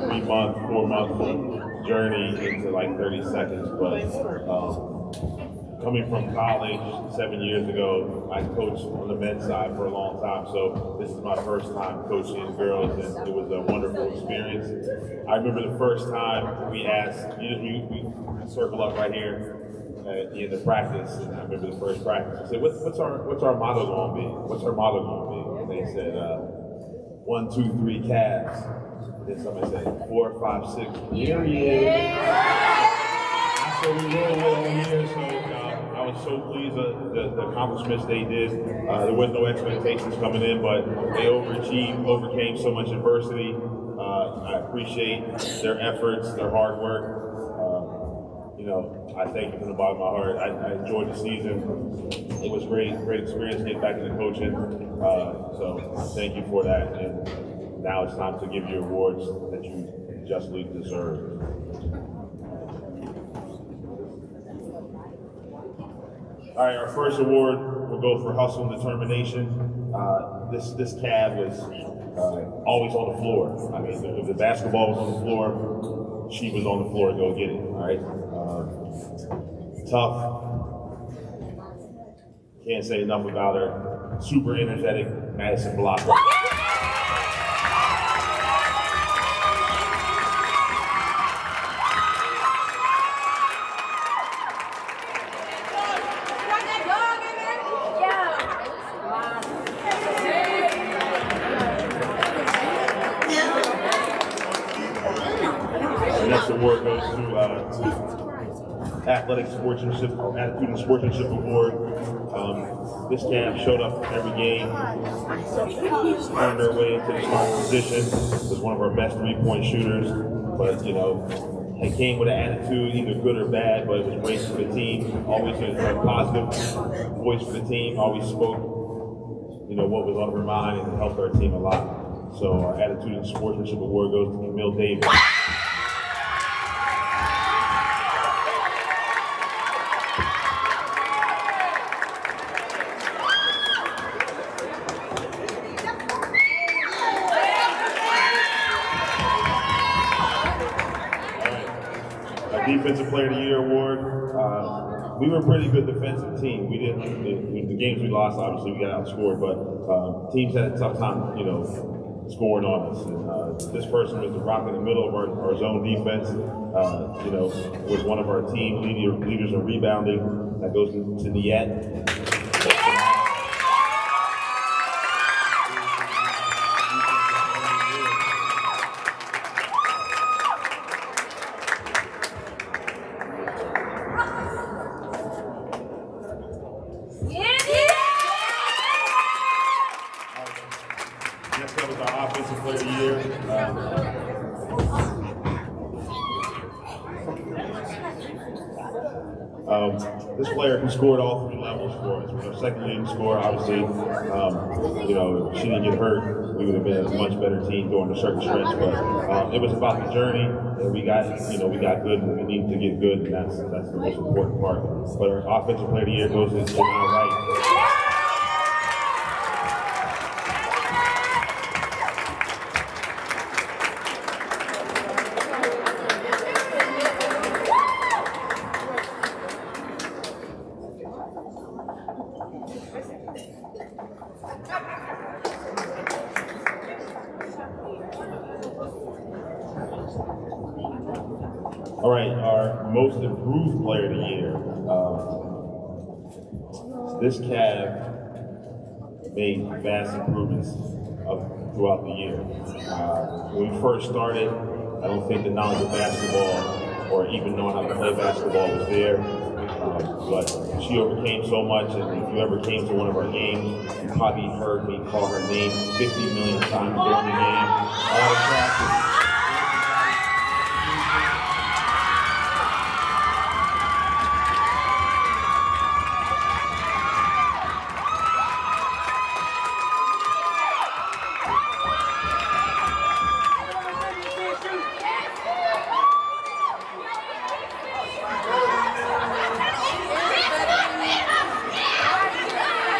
3-month, 4-month journey into like 30 seconds, but coming from college 7 years ago, I coached on the men's side for a long time, so this is my first time coaching girls, and it was a wonderful experience. I remember the first time we asked, we circle up right here at the end of practice, and I remember the first practice. I said, "What's our motto going to be? What's our motto going to be?" And they said, 1, 2, 3 calves. And then somebody said, 4, 5, 6 period. So we rolled all year. So I was so pleased with the accomplishments they did. There was no expectations coming in, but they overachieved, overcame so much adversity. I appreciate their efforts, their hard work. I thank you from the bottom of my heart. I enjoyed the season. It was great experience getting back into coaching. So thank you for that. And now it's time to give you awards that you justly deserve. All right, our first award will go for hustle and determination. This cab was always on the floor. I mean, if the basketball was on the floor, she was on the floor to go get it. All right. Tough. Can't say enough about her. Super energetic, Madison blocker. The next award goes to Athletic Sportsmanship, Attitude and Sportsmanship Award. This camp showed up every game, earned their way into the starting position, was one of our best three-point shooters, but you know, he came with an attitude, either good or bad, but it was great for the team, always a positive voice for the team, always spoke, you know, what was on her mind and helped our team a lot. So our Attitude and Sportsmanship Award goes to Camille Davis. Defensive Player of the Year award. We were a pretty good defensive team. We didn't, the games we lost, obviously we got outscored, but teams had a tough time, you know, scoring on us. And this person was the rock in the middle of our zone defense. You know, was one of our team leaders in rebounding. That goes to Niet. Next up is our Offensive Player of the Year. This player can score at all three levels for us. Our second leading scorer, obviously, you know, if she didn't get hurt, we would have been a much better team during the certain stretch. But it was about the journey that we got. You know, we got good, and we need to get good, and that's the most important part. But our Offensive Player of the Year goes to Girard Right. All right, our most improved player of the year. This Cav made vast improvements throughout the year. When we first started, I don't think the knowledge of basketball or even knowing how to play basketball was there. But she overcame so much, and if you ever came to one of our games, you probably heard me call her name 50 million times during the game. All the practice.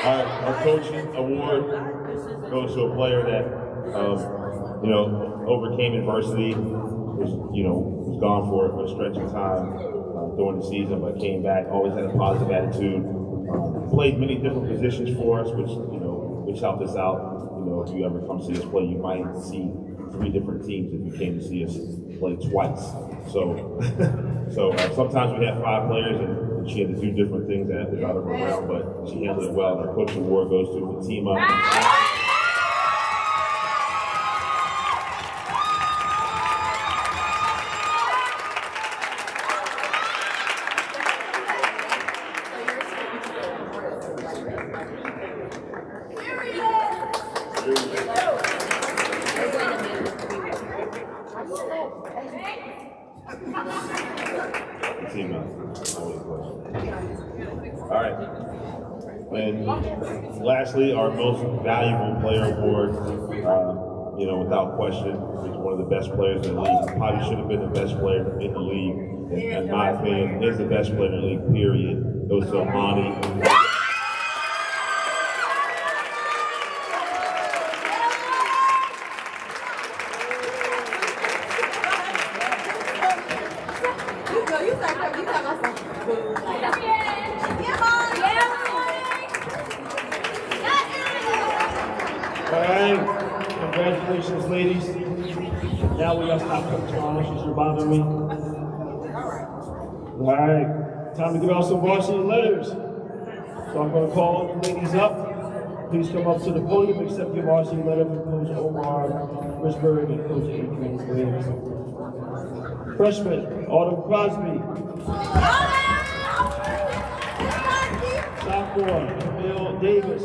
Our coaching award goes to a player that, you know, overcame adversity, was gone for a stretch of time during the season, but came back, always had a positive attitude, played many different positions for us, which helped us out. You know, if you ever come see us play, you might see 3 different teams if you came to see us play twice. So, sometimes we have 5 players, and she had to do different things that was out of her realm, but she handled it well. Our coach award goes to Fatima. All right. And lastly, our most valuable player award, you know, without question, he's one of the best players in the league. He probably should have been the best player in the league. In my opinion, is the best player in the league, period. Goes to Amani. All right, congratulations, ladies. Now we gotta stop Coach Thomas, she's bothering me. All right, time to give out some varsity letters. So I'm gonna call the ladies up. Please come up to the podium, accept your varsity letter from Coach Omar Richburg and Coach Adrian Williams. Freshman, Autumn Crosby. Sophomore, Camille Davis.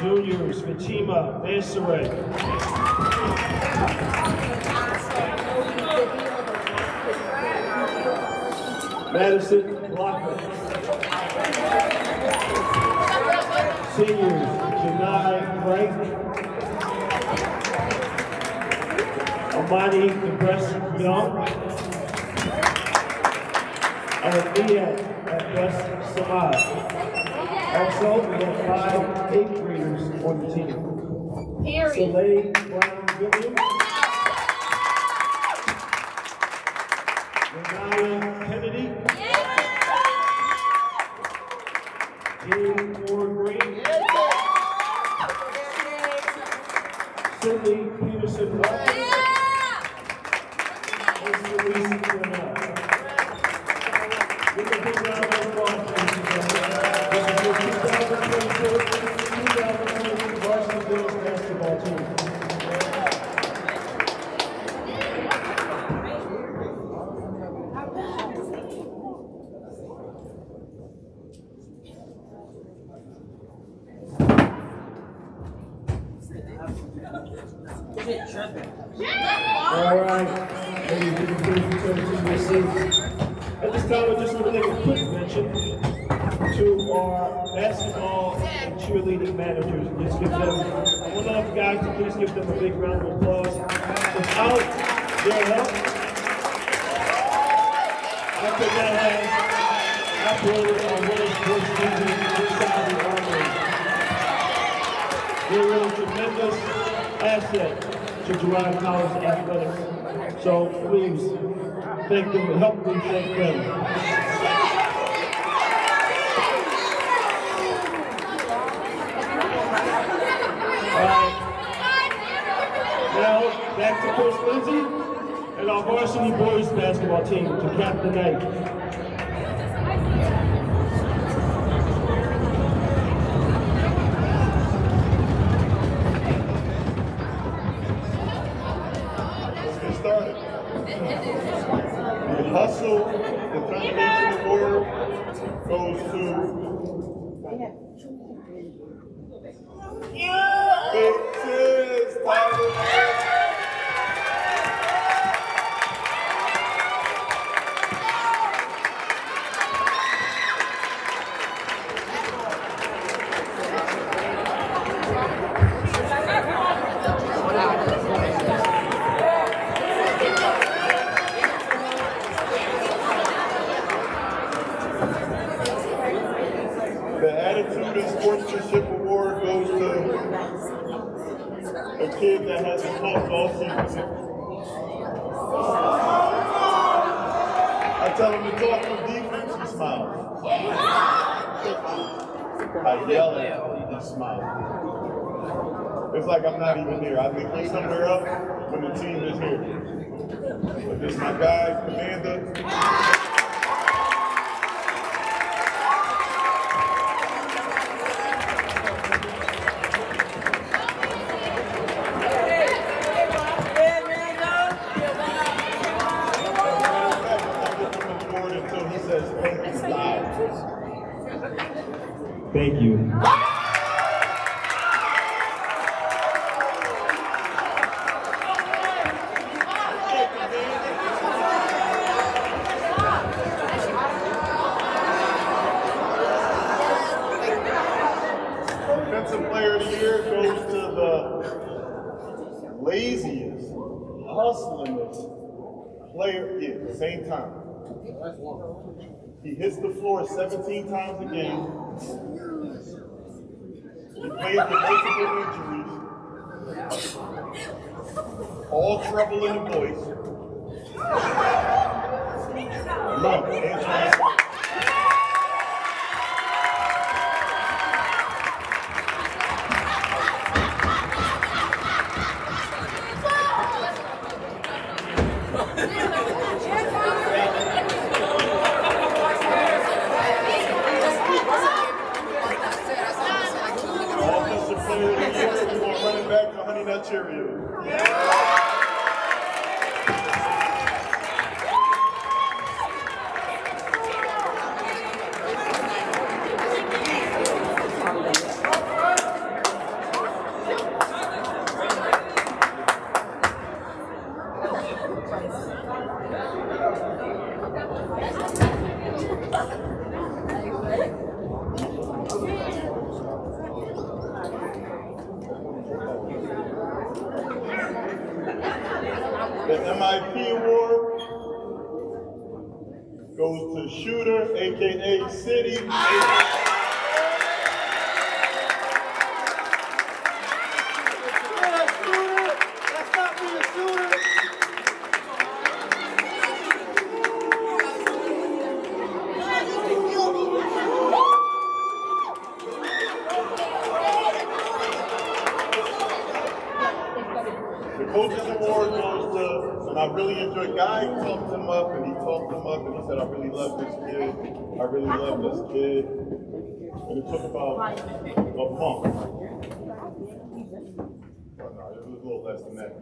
Juniors, Fatima Mansoret. Madison Blocker. Seniors, Janai Wright. Amani Cabres Young. And Liat at West Samad. Also, we have 5 8th graders on the team. Soleil Brown Williams. Renaya Kennedy. James Ward Green. Cindy Peterson Walker. And Louise Burnell. Give a big round of applause, ladies and gentlemen. This is the 2022 Varsity Girls Basketball Team. All right, ladies and gentlemen, your seats. At this time, I just want to make a quick mention to our basketball and cheerleading managers. Just give them, I want all the guys to please give them a big round of applause. Without their help, I could not have operated our women's sports season inside the Armory. They were a tremendous asset to Girard College athletics. So please, thank them and help me thank them. Now, back to Coach Lindsay and our varsity boys basketball team to cap the night. The Hustle, the Foundation Award goes to Big Sis, Tyler. Sportsmanship Award goes to a kid that hasn't talked all season. I tell him to talk from defense, he smiles. I yell at him, he smiles. It's like I'm not even here. I think he's somewhere else when the team is here. But this is my guy, Commander. Thank you. Defensive Player of the Year goes to the laziest, hustlingest player at the same time. He hits the floor 17 times a game. He plays with multiple injuries. All trouble in the voice. Love, Antoine. Cheerio. The MIP award goes to Shooter, AKA City. The Coaches Award goes to, and I really enjoyed, Guy talked him up and he talked him up and he said, I really love this kid. I really love this kid. And it took about a month. Oh, no, it was a little less than that.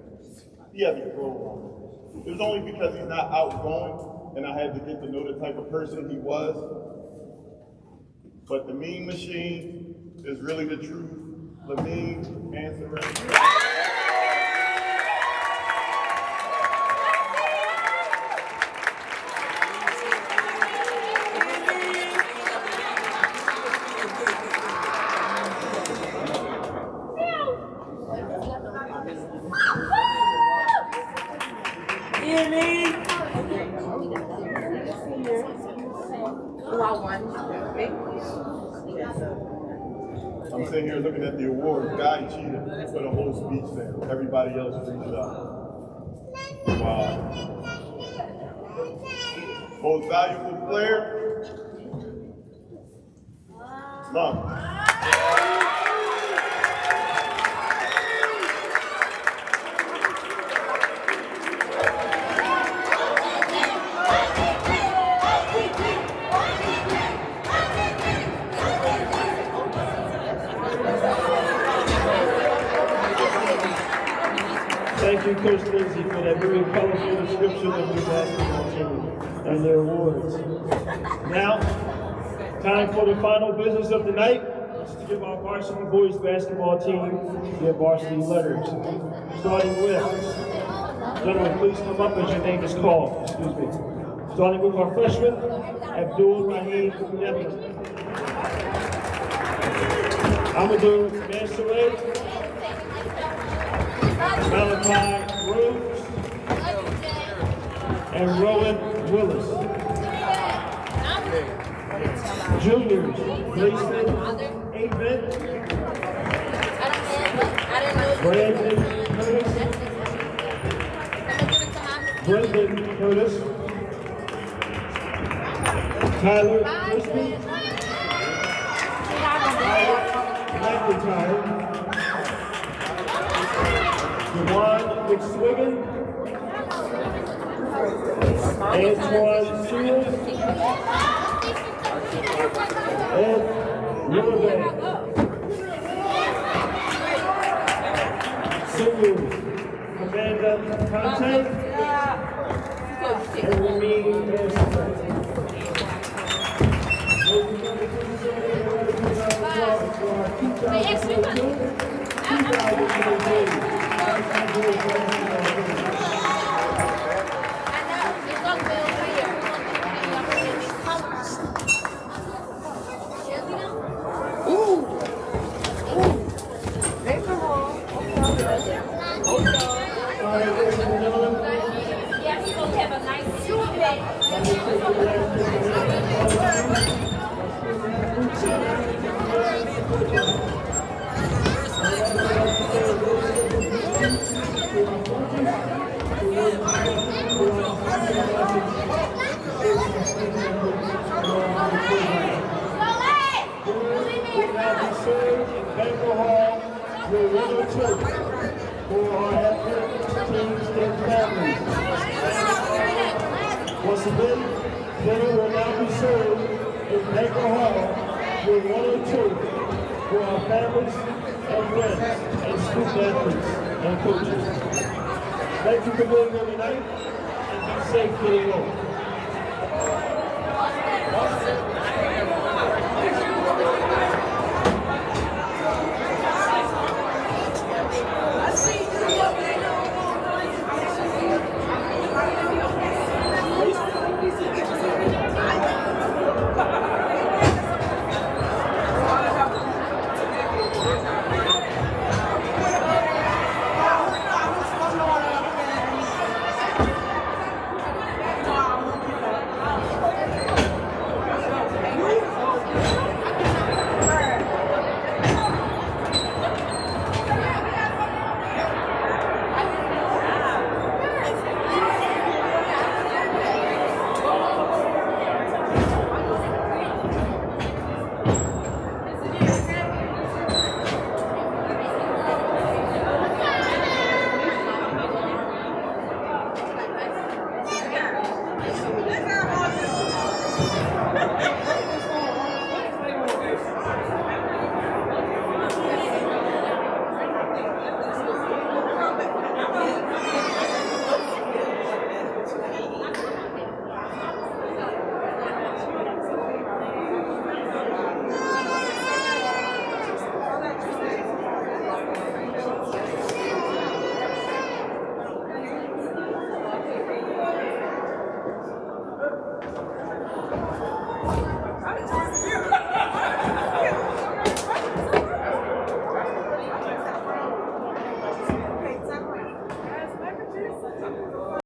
He had to grow on it. It was only because he's not outgoing and I had to get to know the type of person he was. But the meme machine is really the truth. The meme answering. I'm sitting here looking at the awards. Guy cheated. He put a whole speech there. Everybody else reached out. Wow. Most valuable player? Mom. Thank you, Coach Lindsay, for that very colorful description of the basketball team and their awards. Now, time for the final business of the night. It's to give our varsity boys basketball team their varsity letters. Starting with, gentlemen, please come up as your name is called. Excuse me. Starting with our freshman, Abdul Rahim Devlin. Amadou Mansour, Malachi Rhodes, and Rowan Willis. Juniors, Grayson Avent, Brandon Curtis, Brendan Curtis, Tyler Crispy, McIntyre, Juwan McSwiggan, Antoine Sears, Ed Riverbank. Seniors, Amanda Conte, and Ramin Mansour. Once again, dinner will now be served in Banquet Hall with 1 or 2 for our families and friends and student athletes and coaches. Thank you for being here tonight and be safe getting home.